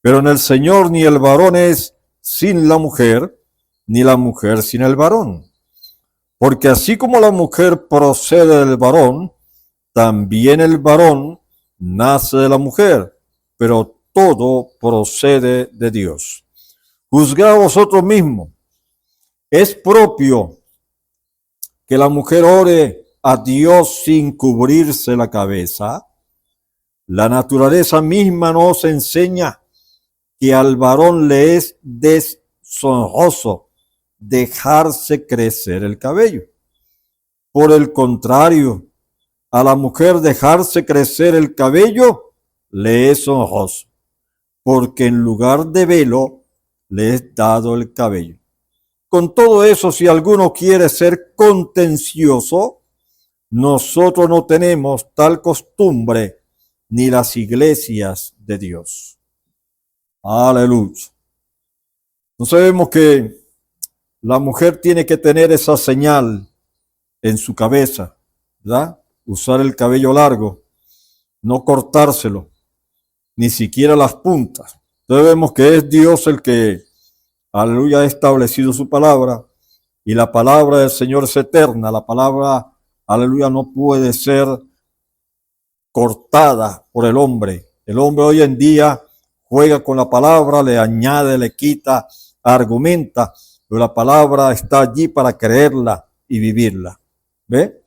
Pero en el Señor ni el varón es sin la mujer, ni la mujer sin el varón. Porque así como la mujer procede del varón, también el varón nace de la mujer, pero todo procede de Dios. Juzgad vosotros mismos. ¿Es propio que la mujer ore a Dios sin cubrirse la cabeza? La naturaleza misma nos enseña que al varón le es deshonroso dejarse crecer el cabello. Por el contrario, a la mujer dejarse crecer el cabello le es honroso, porque en lugar de velo le es dado el cabello. Con todo eso, si alguno quiere ser contencioso, nosotros no tenemos tal costumbre ni las iglesias de Dios. Aleluya. Entonces vemos que la mujer tiene que tener esa señal en su cabeza, ¿verdad? Usar el cabello largo, no cortárselo, ni siquiera las puntas. Entonces vemos que es Dios el que, aleluya, ha establecido su palabra, y la palabra del Señor es eterna. La palabra, aleluya, no puede ser cortada por el hombre. El hombre hoy en día juega con la palabra, le añade, le quita, argumenta, pero la palabra está allí para creerla y vivirla. ¿Ve?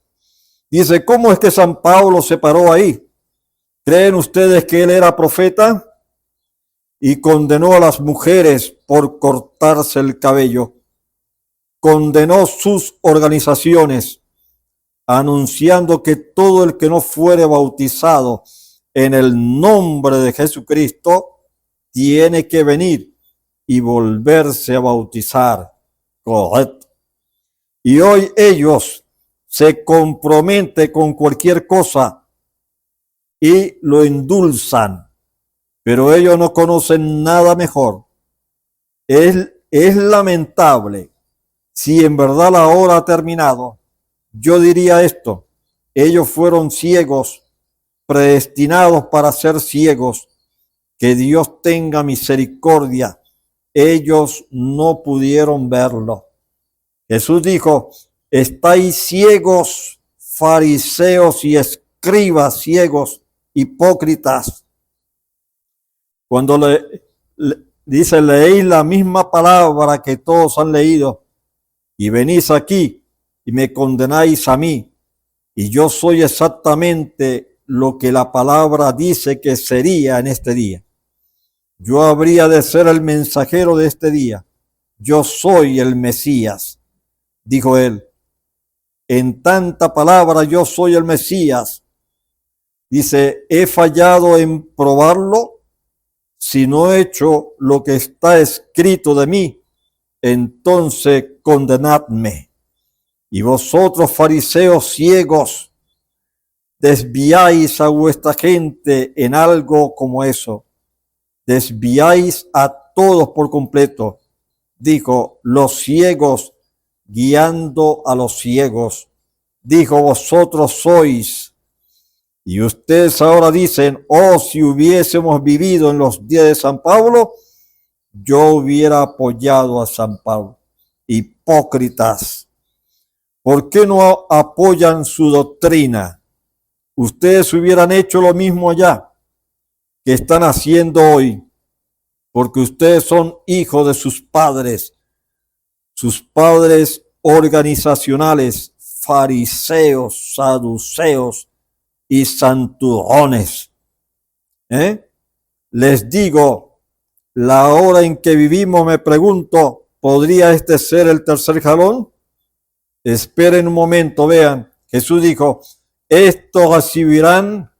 Dice, ¿cómo es que San Pablo se paró ahí? ¿Creen ustedes que él era profeta? Y condenó a las mujeres por cortarse el cabello. Condenó sus organizaciones, anunciando que todo el que no fuere bautizado en el nombre de Jesucristo tiene que venir y volverse a bautizar. Correcto. Y hoy ellos se comprometen con cualquier cosa y lo endulzan, pero ellos no conocen nada mejor. Es lamentable. Si en verdad la hora ha terminado, yo diría esto: ellos fueron ciegos, predestinados para ser ciegos. Que Dios tenga misericordia. Ellos no pudieron verlo. Jesús dijo, estáis ciegos, fariseos y escribas ciegos, hipócritas. Cuando dice, leéis la misma palabra que todos han leído y venís aquí y me condenáis a mí, y yo soy exactamente lo que la palabra dice que sería en este día. Yo habría de ser el mensajero de este día. Yo soy el Mesías, dijo él. En tanta palabra, yo soy el Mesías. Dice, he fallado en probarlo. Si no he hecho lo que está escrito de mí, entonces condenadme. Y vosotros, fariseos ciegos, desviáis a vuestra gente en algo como eso. Desviáis a todos por completo. Dijo, los ciegos guiando a los ciegos. Dijo, vosotros sois. Y ustedes ahora dicen, oh, si hubiésemos vivido en los días de San Pablo, yo hubiera apoyado a San Pablo. Hipócritas. ¿Por qué no apoyan su doctrina? Ustedes hubieran hecho lo mismo allá que están haciendo hoy, porque ustedes son hijos de sus padres organizacionales, fariseos, saduceos y santurrones. Les digo, la hora en que vivimos, me pregunto, ¿podría este ser el tercer jalón? Esperen un momento, vean. Jesús dijo, estos recibirán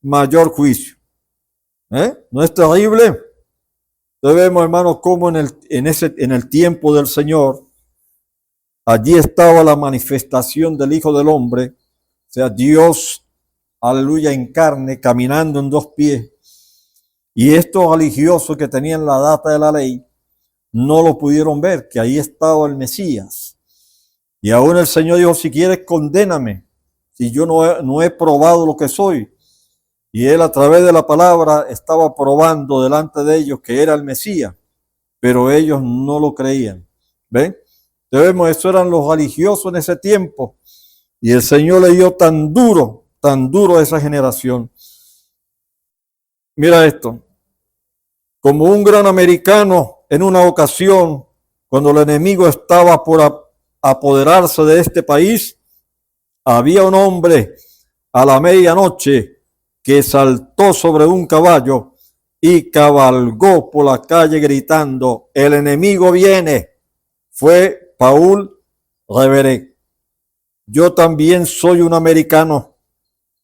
mayor juicio. ¿No es terrible? Entonces vemos, hermanos, cómo en el tiempo del Señor, allí estaba la manifestación del Hijo del Hombre, o sea, Dios, aleluya, en carne, caminando en dos pies. Y estos religiosos que tenían la data de la ley, no lo pudieron ver, que ahí estaba el Mesías. Y aún el Señor dijo, si quieres, condéname, si yo no he probado lo que soy. Y él a través de la palabra estaba probando delante de ellos que era el Mesías, pero ellos no lo creían. ¿Ven? Entonces, eso eran los religiosos en ese tiempo. Y el Señor le dio tan duro a esa generación. Mira esto. Como un gran americano en una ocasión, cuando el enemigo estaba por apoderarse de este país, había un hombre a la medianoche que saltó sobre un caballo y cabalgó por la calle gritando, el enemigo viene. Fue Paul Revere. Yo también soy un americano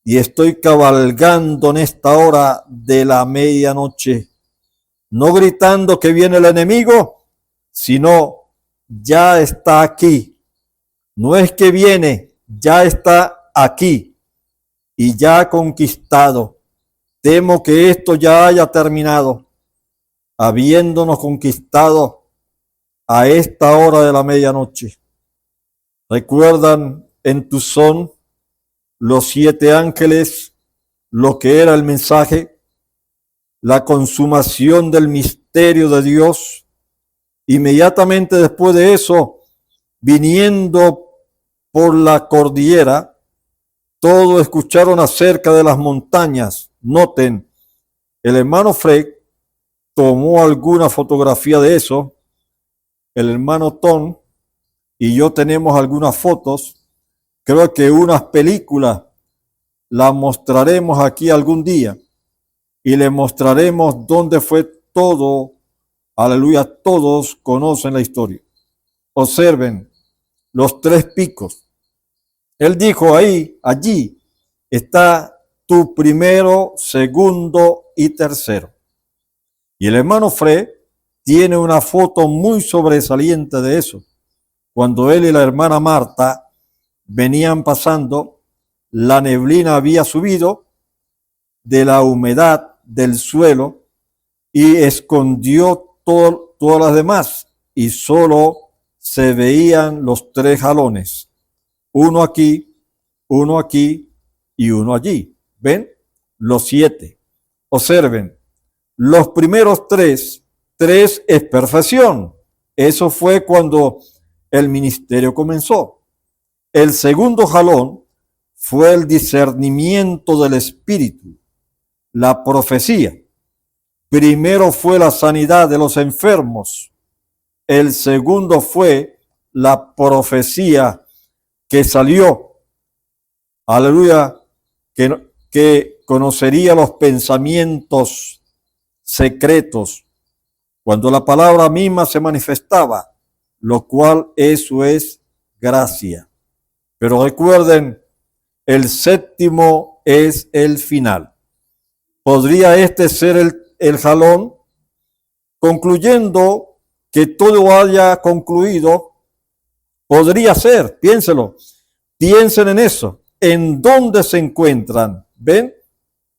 y estoy cabalgando en esta hora de la medianoche, no gritando que viene el enemigo, sino ya está aquí. No es que viene, ya está aquí. Y ya ha conquistado. Temo que esto ya haya terminado, habiéndonos conquistado a esta hora de la medianoche. ¿Recuerdan en Tuzón los 7 ángeles, lo que era el mensaje, la consumación del misterio de Dios? Inmediatamente después de eso, viniendo por la cordillera, todos escucharon acerca de las montañas. Noten, el hermano Frey tomó alguna fotografía de eso, el hermano Tom y yo tenemos algunas fotos. Creo que unas películas las mostraremos aquí algún día y le mostraremos dónde fue todo. Aleluya, todos conocen la historia. Observen los 3 picos. Él dijo allí está tu primero, segundo y tercero. Y el hermano Fred tiene una foto muy sobresaliente de eso. Cuando él y la hermana Marta venían pasando, la neblina había subido de la humedad del suelo y escondió todas las demás y solo se veían los 3 jalones. Uno aquí y uno allí. ¿Ven? Los 7. Observen, los primeros 3 es perfección. Eso fue cuando el ministerio comenzó. El segundo jalón fue el discernimiento del Espíritu, la profecía. primero fue la sanidad de los enfermos. El segundo fue la profecía que salió, aleluya, que conocería los pensamientos secretos cuando la palabra misma se manifestaba, lo cual eso es gracia. Pero recuerden, el séptimo es el final. ¿Podría este ser el jalón? Concluyendo que todo haya concluido, podría ser, piénselo, piensen en eso, en dónde se encuentran, ¿ven?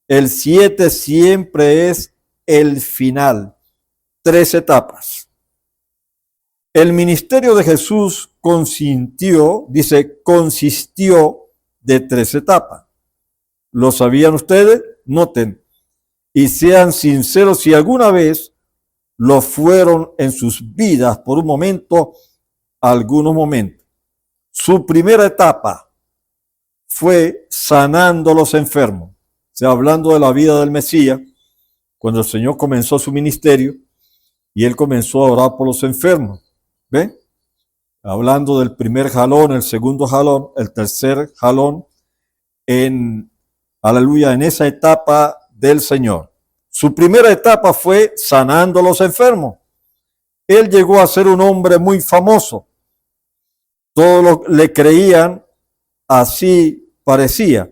El 7 siempre es el final, 3 etapas. El ministerio de Jesús consistió de 3 etapas. ¿Lo sabían ustedes? Noten, y sean sinceros si alguna vez lo fueron en sus vidas por un momento, algunos momentos. Su primera etapa fue sanando a los enfermos. O sea, hablando de la vida del Mesías, cuando el Señor comenzó su ministerio y él comenzó a orar por los enfermos. ¿Ven? Hablando del primer jalón, el segundo jalón, el tercer jalón, aleluya, en esa etapa del Señor. Su primera etapa fue sanando a los enfermos. Él llegó a ser un hombre muy famoso. Todos le creían, así parecía.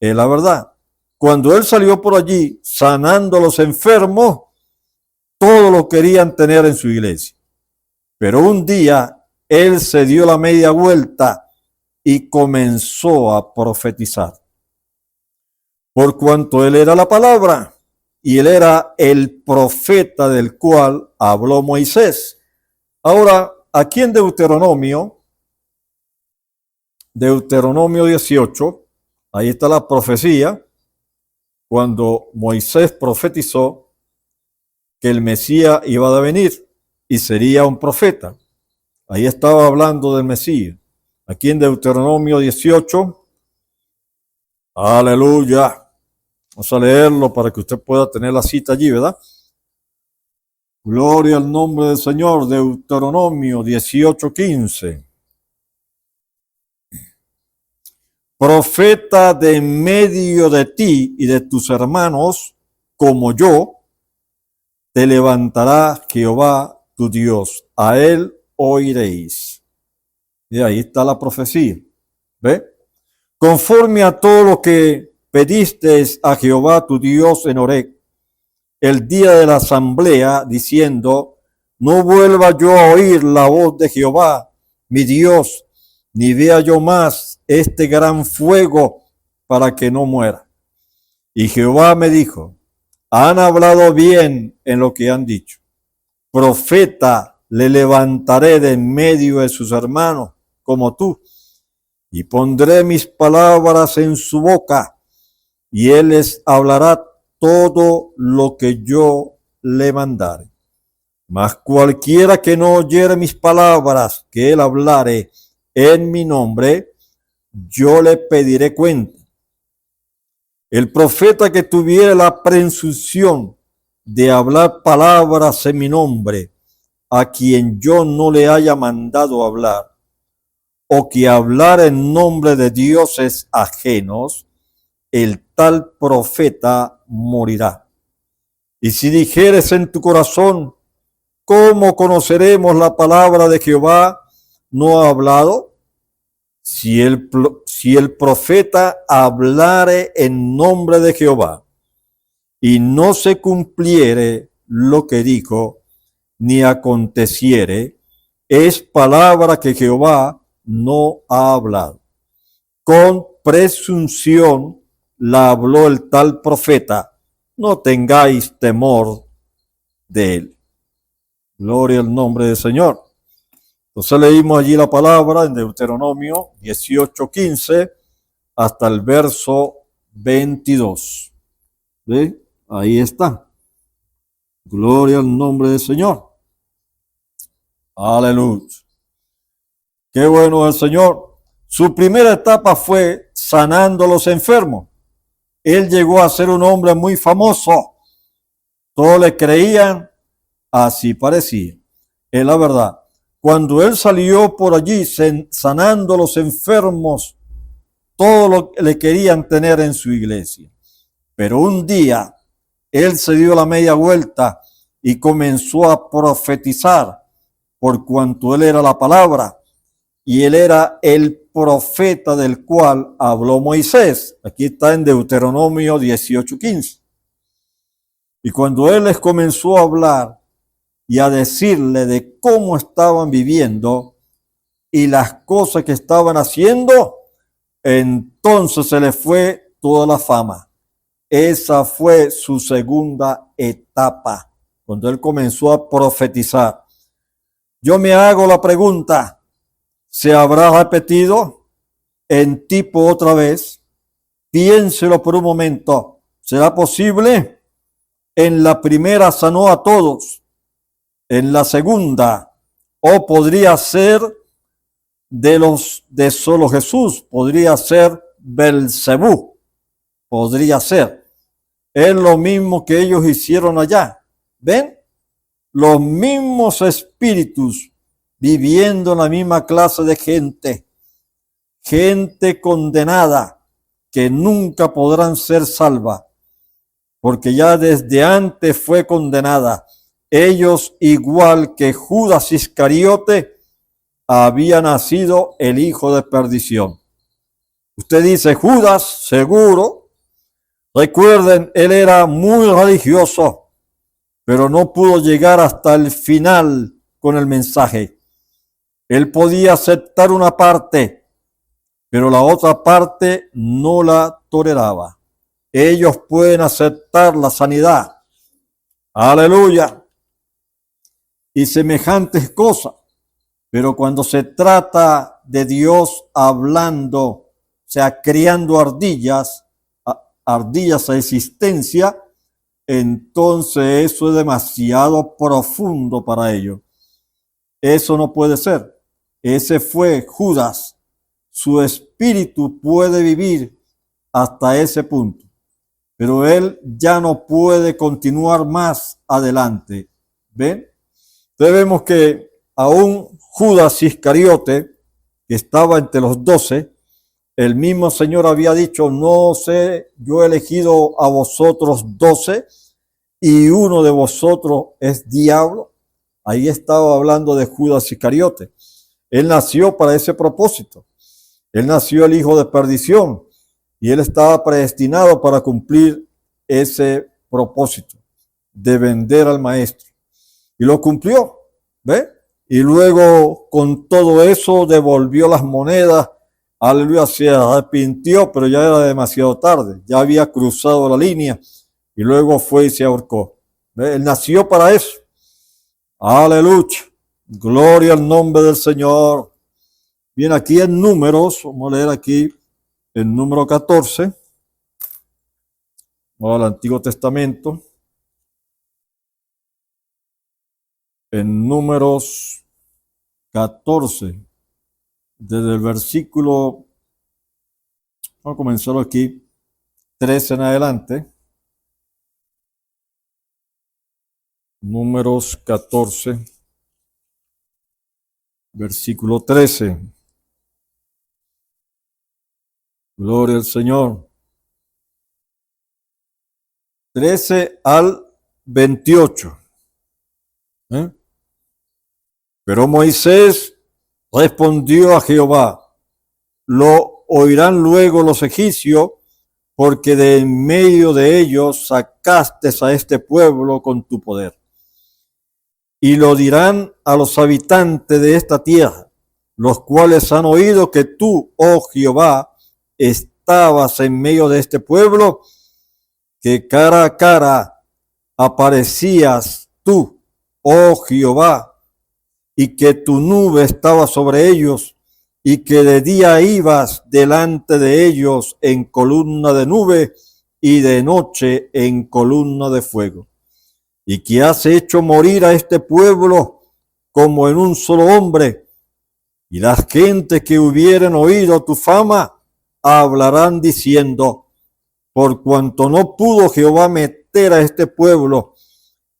Es la verdad. Cuando él salió por allí sanando a los enfermos, todos lo querían tener en su iglesia. Pero un día él se dio la media vuelta y comenzó a profetizar. Por cuanto él era la palabra y él era el profeta del cual habló Moisés. Ahora, aquí en Deuteronomio 18, ahí está la profecía, cuando Moisés profetizó que el Mesías iba a venir y sería un profeta. Ahí estaba hablando del Mesías. Aquí en Deuteronomio 18, aleluya. Vamos a leerlo para que usted pueda tener la cita allí, ¿verdad? Gloria al nombre del Señor. Deuteronomio 18:15. Profeta de en medio de ti y de tus hermanos, como yo, te levantará Jehová tu Dios. A él oiréis. Y ahí está la profecía. ¿Ve? Conforme a todo lo que pedisteis a Jehová tu Dios en Horeb, el día de la asamblea, diciendo, no vuelva yo a oír la voz de Jehová, mi Dios, ni vea yo más este gran fuego para que no muera. Y Jehová me dijo, han hablado bien en lo que han dicho. Profeta le levantaré de en medio de sus hermanos, como tú, y pondré mis palabras en su boca, y él les hablará todo lo que yo le mandare. Mas cualquiera que no oyere mis palabras que él hablare en mi nombre, yo le pediré cuenta. El profeta que tuviera la presunción de hablar palabras en mi nombre, a quien yo no le haya mandado hablar, o que hablar en nombre de dioses ajenos, el tal profeta morirá. Y si dijeres en tu corazón, ¿cómo conoceremos la palabra de Jehová? ¿No ha hablado? Si el profeta hablare en nombre de Jehová y no se cumpliere lo que dijo, ni aconteciere, es palabra que Jehová no ha hablado. Con presunción la habló el tal profeta, no tengáis temor de él. Gloria al nombre del Señor. Entonces leímos allí la palabra en Deuteronomio 18:15 hasta el verso 22. ¿Sí? Ahí está. Gloria al nombre del Señor. Aleluya. Qué bueno el Señor. Su primera etapa fue sanando a los enfermos. Él llegó a ser un hombre muy famoso. Todos le creían, así parecía. Es la verdad. Cuando él salió por allí sanando a los enfermos, todos le querían tener en su iglesia. Pero un día él se dio la media vuelta y comenzó a profetizar, por cuanto él era la palabra y él era el profeta del cual habló Moisés. Aquí está en Deuteronomio 18:15. Y cuando él les comenzó a hablar y a decirle de cómo estaban viviendo y las cosas que estaban haciendo, entonces se le fue toda la fama. Esa fue su segunda etapa, cuando él comenzó a profetizar. Yo me hago la pregunta, ¿se habrá repetido en tipo otra vez? Piénselo por un momento. ¿Será posible? En la primera sanó a todos. En la segunda, o podría ser de solo Jesús, podría ser Belcebú, podría ser. Es lo mismo que ellos hicieron allá. ¿Ven? Los mismos espíritus viviendo en la misma clase de gente. Gente condenada que nunca podrán ser salva, porque ya desde antes fue condenada. Ellos, igual que Judas Iscariote, había nacido el hijo de perdición. Usted dice, Judas, seguro. Recuerden, él era muy religioso, pero no pudo llegar hasta el final con el mensaje. Él podía aceptar una parte, pero la otra parte no la toleraba. Ellos pueden aceptar la sanidad, aleluya, y semejantes cosas, pero cuando se trata de Dios hablando, o sea, criando ardillas a existencia, entonces eso es demasiado profundo para ellos. Eso no puede ser. Ese fue Judas. Su espíritu puede vivir hasta ese punto, pero él ya no puede continuar más adelante. ¿Ven? Entonces vemos que aún Judas Iscariote, que estaba entre los 12, el mismo Señor había dicho, no sé, yo he elegido a vosotros 12 y uno de vosotros es diablo. Ahí estaba hablando de Judas Iscariote. Él nació para ese propósito. Él nació el hijo de perdición y él estaba predestinado para cumplir ese propósito de vender al maestro. Y lo cumplió, ¿ve? Y luego con todo eso devolvió las monedas. Aleluya, se arrepintió, pero ya era demasiado tarde. Ya había cruzado la línea y luego fue y se ahorcó. ¿Ve? Él nació para eso. Aleluya. Gloria al nombre del Señor. Bien, aquí en Números, vamos a leer aquí el número 14. Vamos al Antiguo Testamento. En Números 14. Desde el versículo, vamos a comenzar aquí, 13 en adelante. Números 14, versículo 13. Gloria al Señor. 13 al 28. Pero Moisés respondió a Jehová, lo oirán luego los egipcios, porque de en medio de ellos sacaste a este pueblo con tu poder. Y lo dirán a los habitantes de esta tierra, los cuales han oído que tú, oh Jehová, estabas en medio de este pueblo, que cara a cara aparecías tú, oh Jehová, y que tu nube estaba sobre ellos, y que de día ibas delante de ellos en columna de nube, y de noche en columna de fuego. Y que has hecho morir a este pueblo como en un solo hombre, y las gentes que hubieren oído tu fama hablarán diciendo, por cuanto no pudo Jehová meter a este pueblo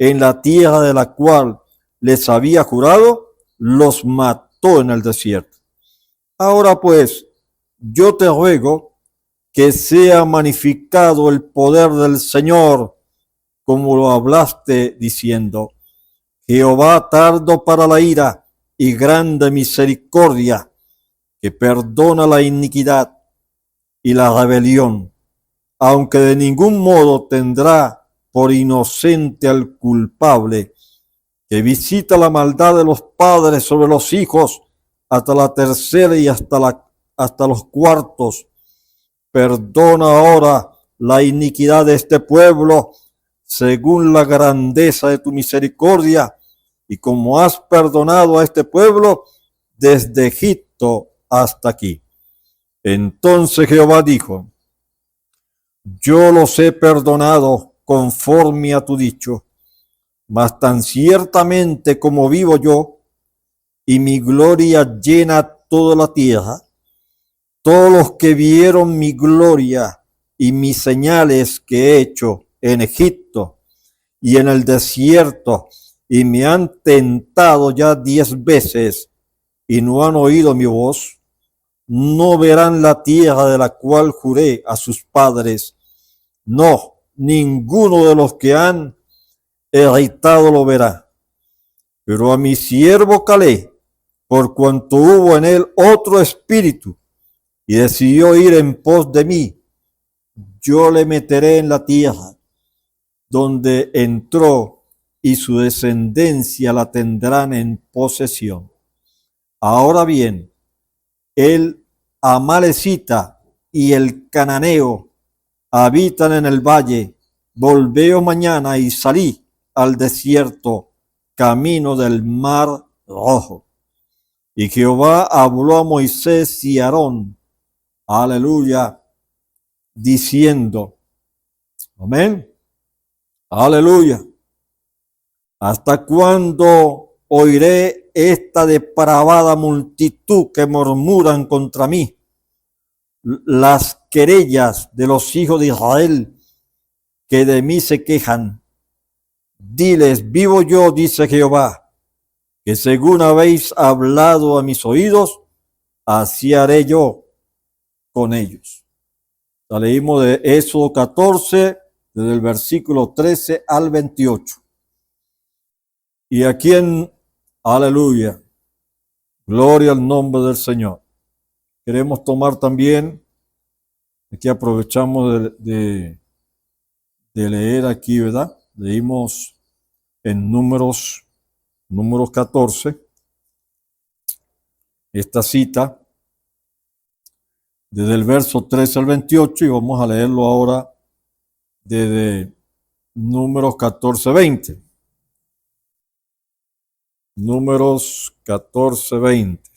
en la tierra de la cual les había jurado, los mató en el desierto. Ahora pues, yo te ruego que sea magnificado el poder del Señor, como lo hablaste diciendo: Jehová tardo para la ira y grande misericordia, que perdona la iniquidad y la rebelión, aunque de ningún modo tendrá por inocente al culpable, que visita la maldad de los padres sobre los hijos hasta la tercera y hasta los cuartos. Perdona ahora la iniquidad de este pueblo según la grandeza de tu misericordia, y como has perdonado a este pueblo desde Egipto hasta aquí. Entonces Jehová dijo: yo los he perdonado conforme a tu dicho, mas tan ciertamente como vivo yo, y mi gloria llena toda la tierra, todos los que vieron mi gloria y mis señales que he hecho en Egipto y en el desierto, y me han tentado ya 10 veces y no han oído mi voz, no verán la tierra de la cual juré a sus padres. No, ninguno de los que han heredado lo verá. Pero a mi siervo Caleb, por cuanto hubo en él otro espíritu y decidió ir en pos de mí, yo le meteré en la tierra donde entró, y su descendencia la tendrán en posesión. Ahora bien, el amalecita y el cananeo habitan en el valle. Volveos mañana y salí al desierto, camino del mar Rojo. Y Jehová habló a Moisés y Aarón, aleluya, diciendo, amén, aleluya, ¿hasta cuándo oiré esta depravada multitud que murmuran contra mí? Las querellas de los hijos de Israel que de mí se quejan. Diles, vivo yo, dice Jehová, que según habéis hablado a mis oídos, así haré yo con ellos. Leímos de Éxodo 14, desde el versículo 13 al 28. Y aquí aleluya, gloria al nombre del Señor. Queremos tomar también, aquí aprovechamos de leer aquí, ¿verdad? Leímos en números 14, esta cita, desde el verso 13 al 28, y vamos a leerlo ahora desde números 14, 20. Números 14, 20.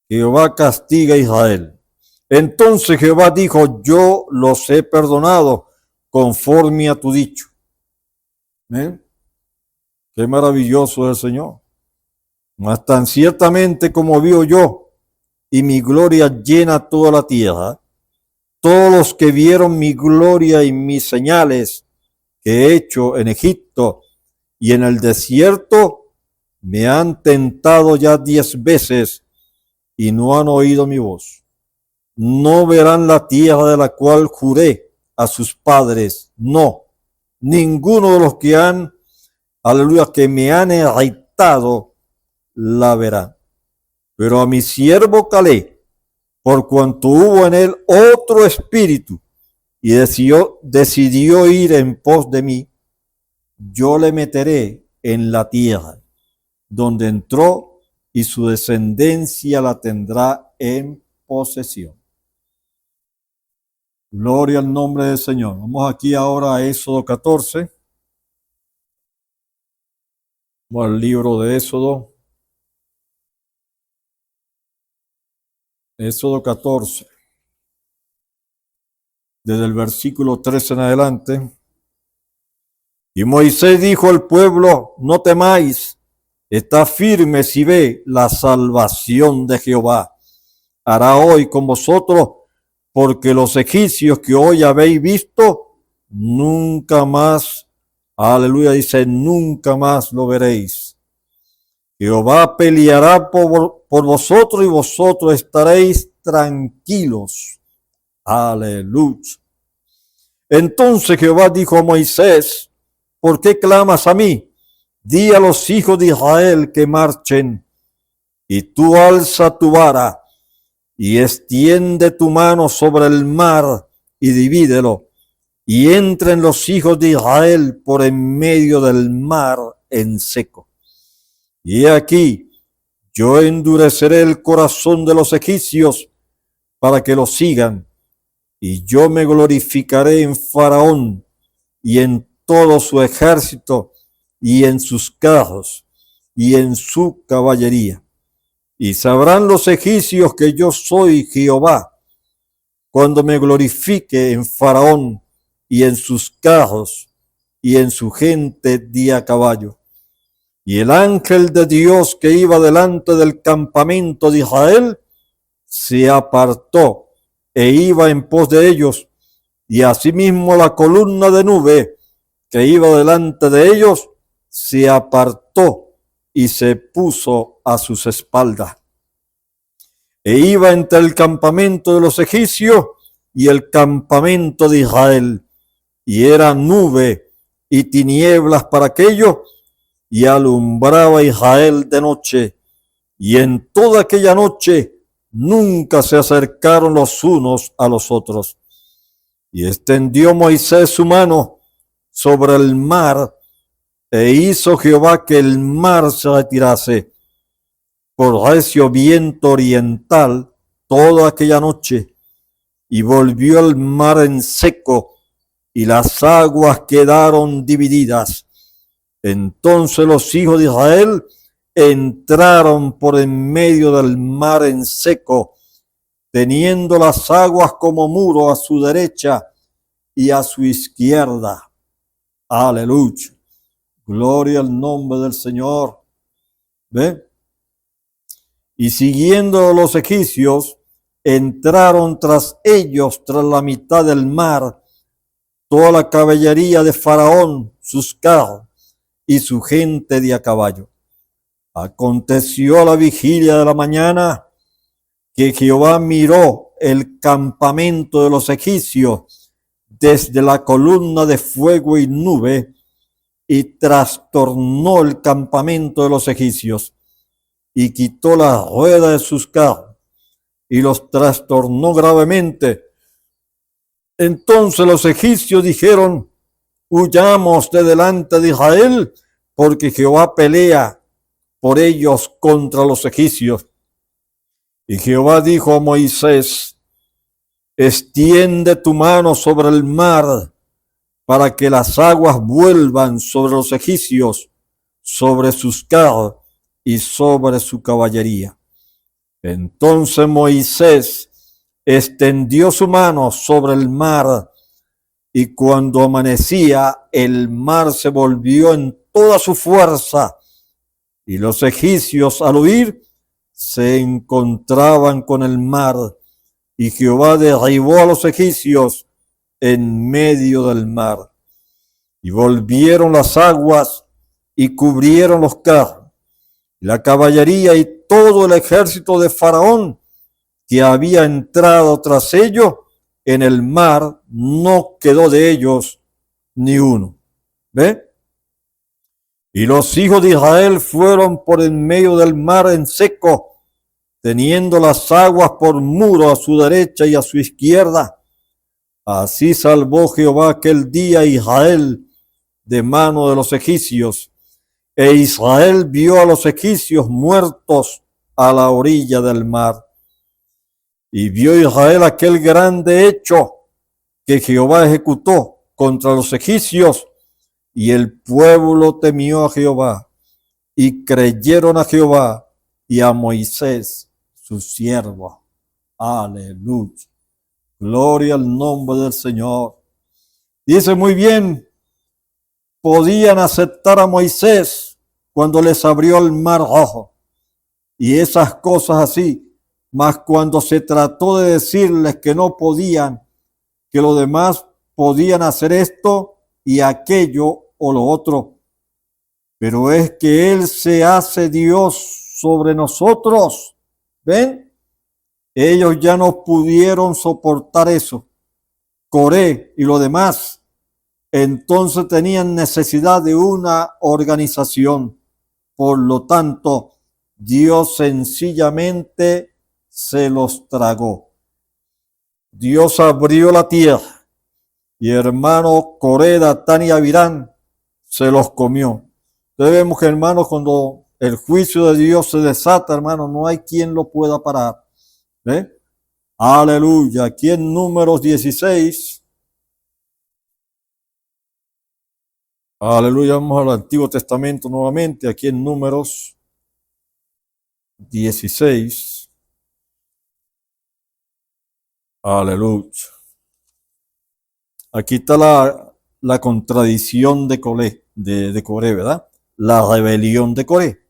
Jehová castiga a Israel. Entonces Jehová dijo, yo los he perdonado conforme a tu dicho. ¿Eh? Qué maravilloso es el Señor. Mas tan ciertamente como vivo yo, y mi gloria llena toda la tierra, todos los que vieron mi gloria y mis señales que he hecho en Egipto y en el desierto, me han tentado ya 10 veces y no han oído mi voz. No verán la tierra de la cual juré a sus padres. No, ninguno de los que aleluya, que me han heredado la verá. Pero a mi siervo Caleb, por cuanto hubo en él otro espíritu y decidió ir en pos de mí, yo le meteré en la tierra donde entró, y su descendencia la tendrá en posesión. Gloria al nombre del Señor. Vamos aquí ahora a Éxodo 14. Vamos al libro de Éxodo. Éxodo 14. Desde el versículo 13 en adelante. Y Moisés dijo al pueblo, no temáis, está firme si ve la salvación de Jehová. Hará hoy con vosotros porque los egipcios que hoy habéis visto, nunca más, aleluya, dice, nunca más lo veréis. Jehová peleará por vosotros y vosotros estaréis tranquilos. Aleluya. Entonces Jehová dijo a Moisés, ¿por qué clamas a mí? Di a los hijos de Israel que marchen, y tú alza tu vara y extiende tu mano sobre el mar y divídelo, y entren los hijos de Israel por en medio del mar en seco. Y aquí yo endureceré el corazón de los egipcios para que los sigan, y yo me glorificaré en Faraón y en todo su ejército y en sus carros y en su caballería. Y sabrán los egipcios que yo soy Jehová, cuando me glorifique en Faraón y en sus carros y en su gente de a caballo. Y el ángel de Dios que iba delante del campamento de Israel se apartó e iba en pos de ellos, y asimismo la columna de nube que iba delante de ellos se apartó y se puso a sus espaldas. E iba entre el campamento de los egipcios y el campamento de Israel, y era nube y tinieblas para aquellos, y alumbraba a Israel de noche, y en toda aquella noche nunca se acercaron los unos a los otros. Y extendió Moisés su mano sobre el mar, e hizo Jehová que el mar se retirase por recio viento oriental toda aquella noche, y volvió el mar en seco, y las aguas quedaron divididas. Entonces los hijos de Israel entraron por en medio del mar en seco, teniendo las aguas como muro a su derecha y a su izquierda. Aleluya. Gloria al nombre del Señor. ¿Ve? Y siguiendo los egipcios, entraron tras ellos, tras la mitad del mar, toda la caballería de Faraón, sus carros y su gente de a caballo. Aconteció a la vigilia de la mañana que Jehová miró el campamento de los egipcios desde la columna de fuego y nube, y trastornó el campamento de los egipcios, y quitó la rueda de sus carros, y los trastornó gravemente. Entonces los egipcios dijeron: huyamos de delante de Israel, porque Jehová pelea por ellos contra los egipcios. Y Jehová dijo a Moisés: extiende tu mano sobre el mar, para que las aguas vuelvan sobre los egipcios, sobre sus carros y sobre su caballería. Entonces Moisés extendió su mano sobre el mar, y cuando amanecía, el mar se volvió en toda su fuerza, y los egipcios al huir se encontraban con el mar, y Jehová derribó a los egipcios en medio del mar. Y volvieron las aguas y cubrieron los carros, la caballería y todo el ejército de Faraón que había entrado tras ellos en el mar, no quedó de ellos ni uno. ¿Ve? Y los hijos de Israel fueron por en medio del mar en seco, teniendo las aguas por muro a su derecha y a su izquierda. Así salvó Jehová aquel día a Israel de mano de los egipcios. E Israel vio a los egipcios muertos a la orilla del mar. Y vio Israel aquel grande hecho que Jehová ejecutó contra los egipcios, y el pueblo temió a Jehová, y creyeron a Jehová y a Moisés, su siervo. Aleluya. Gloria al nombre del Señor. Dice muy bien, podían aceptar a Moisés cuando les abrió el mar rojo, y esas cosas así Mas cuando se trató de decirles que no podían, que los demás podían hacer esto y aquello o lo otro, pero es que Él se hace Dios sobre nosotros. ¿Ven? Ellos ya no pudieron soportar eso. Coré y lo demás. Entonces tenían necesidad de una organización. Por lo tanto, Dios sencillamente se los tragó. Dios abrió la tierra y hermano Coré, Datán y Abirán se los comió. Entonces vemos que, hermanos, cuando el juicio de Dios se desata, hermano, no hay quien lo pueda parar. ¿Ve? Aleluya. Aquí en Números 16. Aleluya. Vamos al Antiguo Testamento nuevamente. Aquí en Números 16. Aleluya. Aquí está la contradicción de Coré, ¿verdad? La rebelión de Coré.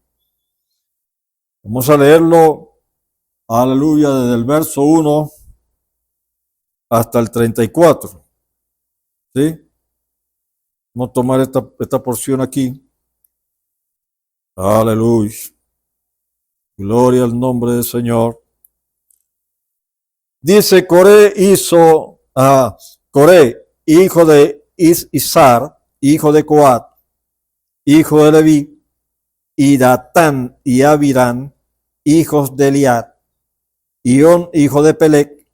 Vamos a leerlo. Aleluya, desde el verso 1 hasta el 34. ¿Sí? Vamos a tomar esta porción aquí. Aleluya. Gloria al nombre del Señor. Dice, Coré, hijo de Izhar, hijo de Coat, hijo de Leví, y Datán y Abirán, hijos de Eliad, y On, hijo de Pelec,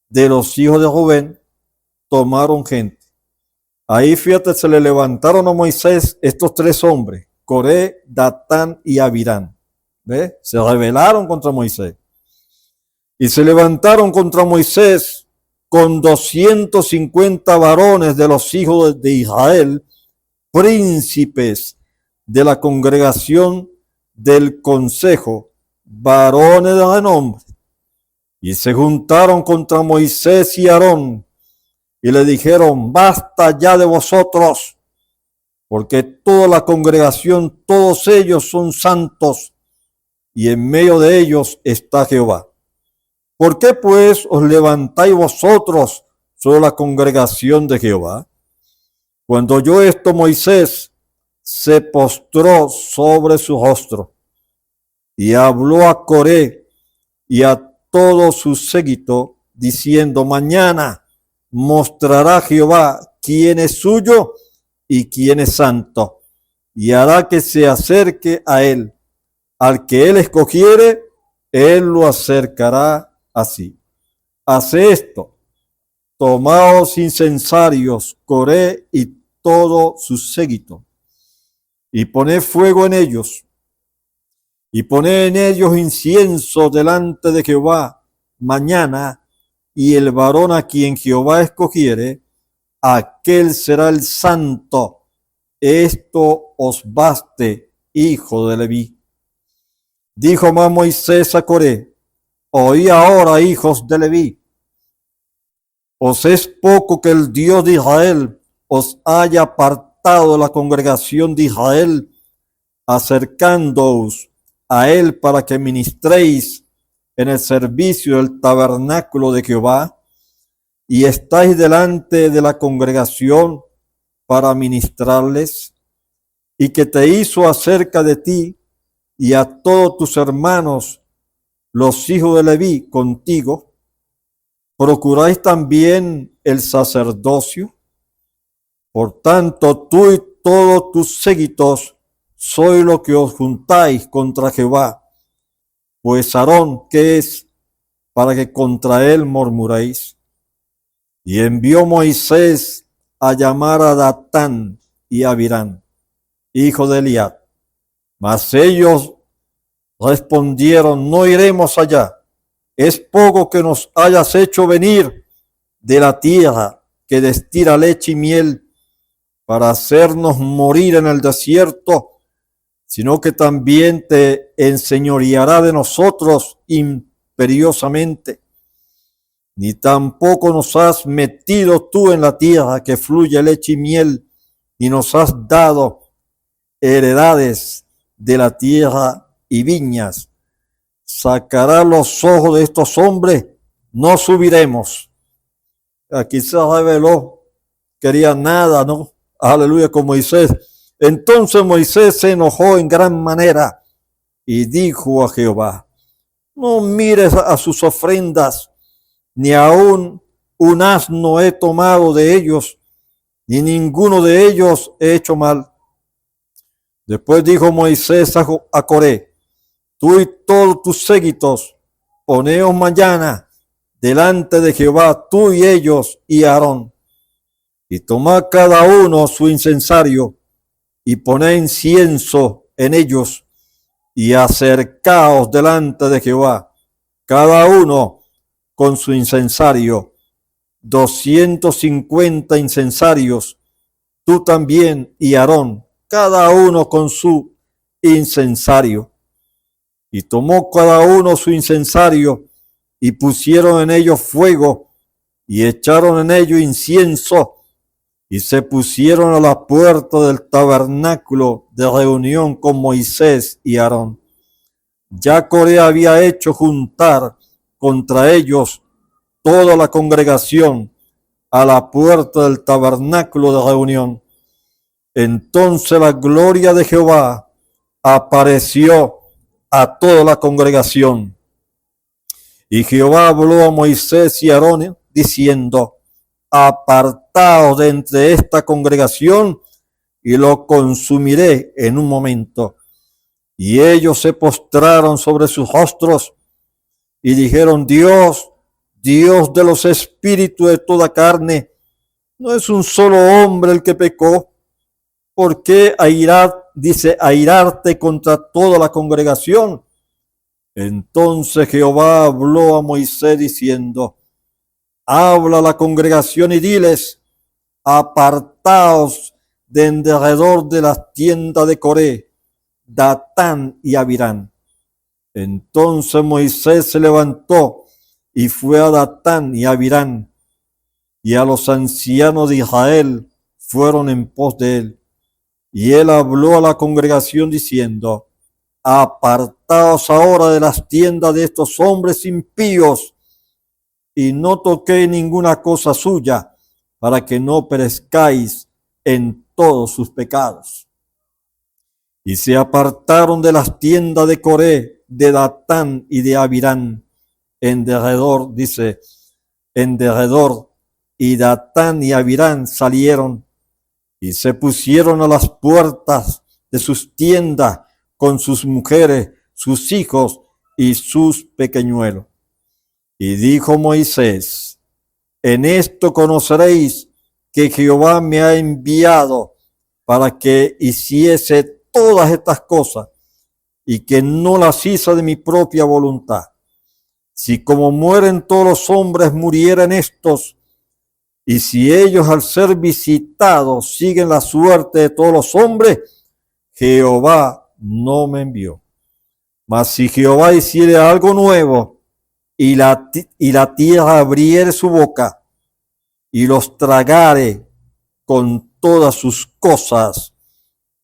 de los hijos de Rubén, tomaron gente. Ahí, fíjate, se le levantaron a Moisés estos tres hombres, Coré, Datán y Abirán. ¿Ve? Se rebelaron contra Moisés. Y se levantaron contra Moisés con 250 varones de los hijos de Israel, príncipes de la congregación del consejo, varones de renombre. Y se juntaron contra Moisés y Aarón y le dijeron, basta ya de vosotros, porque toda la congregación, todos ellos son santos, y en medio de ellos está Jehová. ¿Por qué pues os levantáis vosotros sobre la congregación de Jehová? Cuando oyó esto, Moisés se postró sobre su rostro y habló a Coré y a todo su séquito, diciendo, mañana mostrará Jehová quién es suyo y quién es santo, y hará que se acerque a él. Al que él escogiere, él lo acercará así. Hace esto, tomaos incensarios, Coré y todo su séquito, y poned fuego en ellos, y poned en ellos incienso delante de Jehová mañana, y el varón a quien Jehová escogiere, aquel será el santo. Esto os baste, hijo de Leví. Dijo más Moisés a Coré, oí ahora, hijos de Leví, os es poco que el Dios de Israel os haya apartado de la congregación de Israel, acercándoos a él para que ministréis en el servicio del tabernáculo de Jehová, y estáis delante de la congregación para ministrarles, y que te hizo acerca de ti y a todos tus hermanos, los hijos de Leví, contigo, procuráis también el sacerdocio. Por tanto, tú y todos tus séquitos sois lo que os juntáis contra Jehová, pues Aarón, ¿qué es para que contra él murmuréis? Y envió Moisés a llamar a Datán y a Abirán, hijo de Eliad. Mas ellos respondieron, no iremos allá. Es poco que nos hayas hecho venir de la tierra que destila leche y miel para hacernos morir en el desierto, sino que también te enseñoreará de nosotros imperiosamente. Ni tampoco nos has metido tú en la tierra que fluye leche y miel, ni nos has dado heredades de la tierra y viñas, sacará los ojos de estos hombres, no subiremos. Aquí se reveló, quería nada, ¿no? Aleluya, con Moisés. Entonces Moisés se enojó en gran manera y dijo a Jehová: no mires a sus ofrendas, ni aún un asno he tomado de ellos, ni ninguno de ellos he hecho mal. Después dijo Moisés a Coré: tú y todos tus séquitos, poneos mañana delante de Jehová, tú y ellos y Aarón, y tomad cada uno su incensario, y poned incienso en ellos, y acercaos delante de Jehová, cada uno con su incensario, 250 incensarios, tú también y Aarón, cada uno con su incensario. Y tomó cada uno su incensario, y pusieron en ellos fuego, y echaron en ellos incienso, y se pusieron a la puerta del tabernáculo de reunión con Moisés y Aarón. Ya Coré había hecho juntar contra ellos toda la congregación a la puerta del tabernáculo de reunión. Entonces la gloria de Jehová apareció a toda la congregación. Y Jehová habló a Moisés y a Aarón diciendo: apartaos de entre esta congregación, y lo consumiré en un momento. Y ellos se postraron sobre sus rostros y dijeron: Dios, Dios de los espíritus de toda carne, ¿no es un solo hombre el que pecó? ¿Por qué airarte contra toda la congregación? Entonces Jehová habló a Moisés diciendo: habla a la congregación y diles: apartaos de en derredor de las tiendas de Coré, Datán y Abirán. Entonces Moisés se levantó y fue a Datán y Abirán, y a los ancianos de Israel fueron en pos de él. Y él habló a la congregación diciendo: apartaos ahora de las tiendas de estos hombres impíos, y no toquéis ninguna cosa suya, para que no perezcáis en todos sus pecados. Y se apartaron de las tiendas de Coré, de Datán y de Abirán, en derredor, y Datán y Abirán salieron y se pusieron a las puertas de sus tiendas con sus mujeres, sus hijos y sus pequeñuelos. Y dijo Moisés: en esto conoceréis que Jehová me ha enviado para que hiciese todas estas cosas, y que no las hice de mi propia voluntad. Si como mueren todos los hombres murieran estos, y si ellos al ser visitados siguen la suerte de todos los hombres, Jehová no me envió. Mas si Jehová hiciere algo nuevo, y la tierra abriere su boca, y los tragare con todas sus cosas,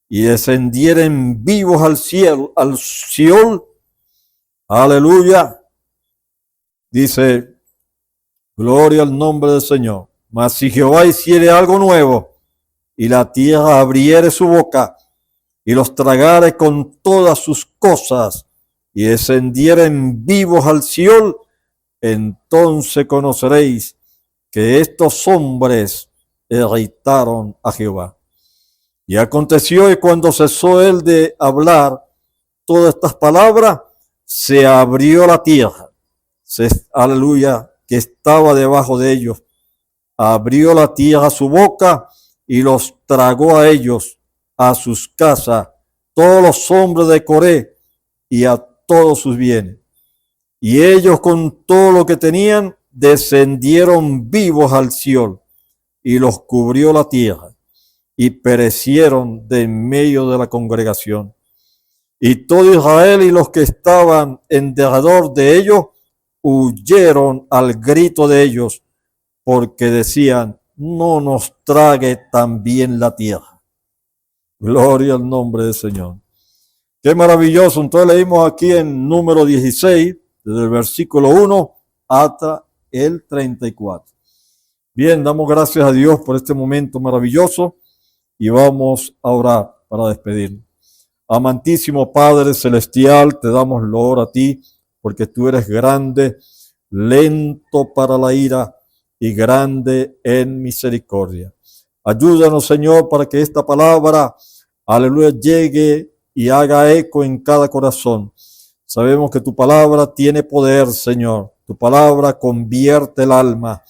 y descendieren vivos al cielo, al Sión, aleluya, dice, gloria al nombre del Señor. Mas si Jehová hiciere algo nuevo, y la tierra abriere su boca, y los tragare con todas sus cosas, y descendieren vivos al Sión, entonces conoceréis que estos hombres irritaron a Jehová. Y aconteció que cuando cesó él de hablar todas estas palabras, se abrió la tierra, aleluya, que estaba debajo de ellos. Abrió la tierra su boca y los tragó a ellos, a sus casas, todos los hombres de Coré y a todos sus bienes. Y ellos con todo lo que tenían descendieron vivos al Sión, y los cubrió la tierra, y perecieron de en medio de la congregación. Y todo Israel y los que estaban en derredor de ellos huyeron al grito de ellos, porque decían: no nos trague también la tierra. Gloria al nombre del Señor. Qué maravilloso. Entonces leímos aquí en número 16, desde el versículo 1 hasta el 34. Bien, damos gracias a Dios por este momento maravilloso y vamos a orar para despedirnos. Amantísimo Padre Celestial, te damos loor a ti, porque tú eres grande, lento para la ira y grande en misericordia. Ayúdanos, Señor, para que esta palabra, aleluya, llegue y haga eco en cada corazón. Sabemos que tu palabra tiene poder, Señor. Tu palabra convierte el alma.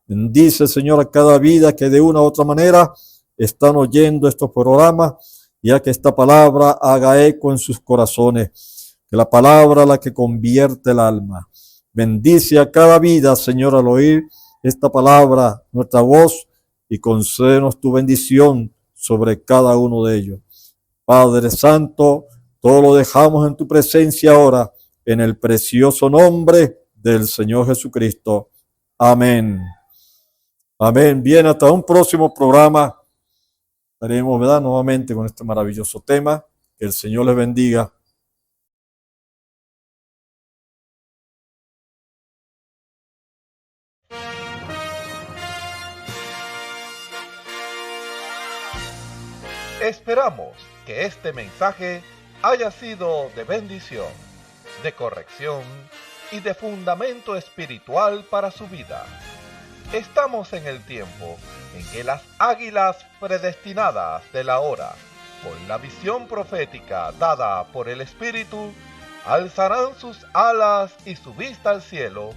Bendice, Señor, a cada vida que de una u otra manera están oyendo estos programas, ya que esta palabra haga eco en sus corazones. Que la palabra la que convierte el alma. Bendice a cada vida, Señor, al oír esta palabra, nuestra voz, y concédenos tu bendición sobre cada uno de ellos. Padre Santo, todo lo dejamos en tu presencia ahora, en el precioso nombre del Señor Jesucristo. Amén. Amén. Bien, hasta un próximo programa. Estaremos, ¿verdad?, nuevamente con este maravilloso tema. Que el Señor les bendiga. Esperamos que este mensaje haya sido de bendición, de corrección y de fundamento espiritual para su vida. Estamos en el tiempo en que las águilas predestinadas de la hora, con la visión profética dada por el Espíritu, alzarán sus alas y su vista al cielo,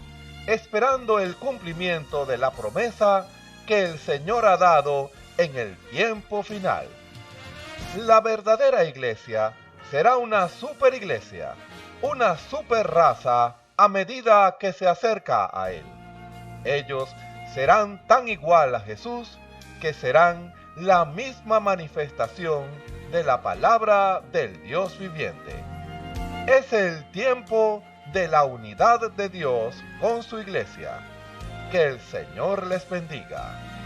esperando el cumplimiento de la promesa que el Señor ha dado en el tiempo final. La verdadera iglesia será una superiglesia, una superraza a medida que se acerca a Él. Ellos serán tan igual a Jesús que serán la misma manifestación de la palabra del Dios viviente. Es el tiempo de la unidad de Dios con su iglesia. Que el Señor les bendiga.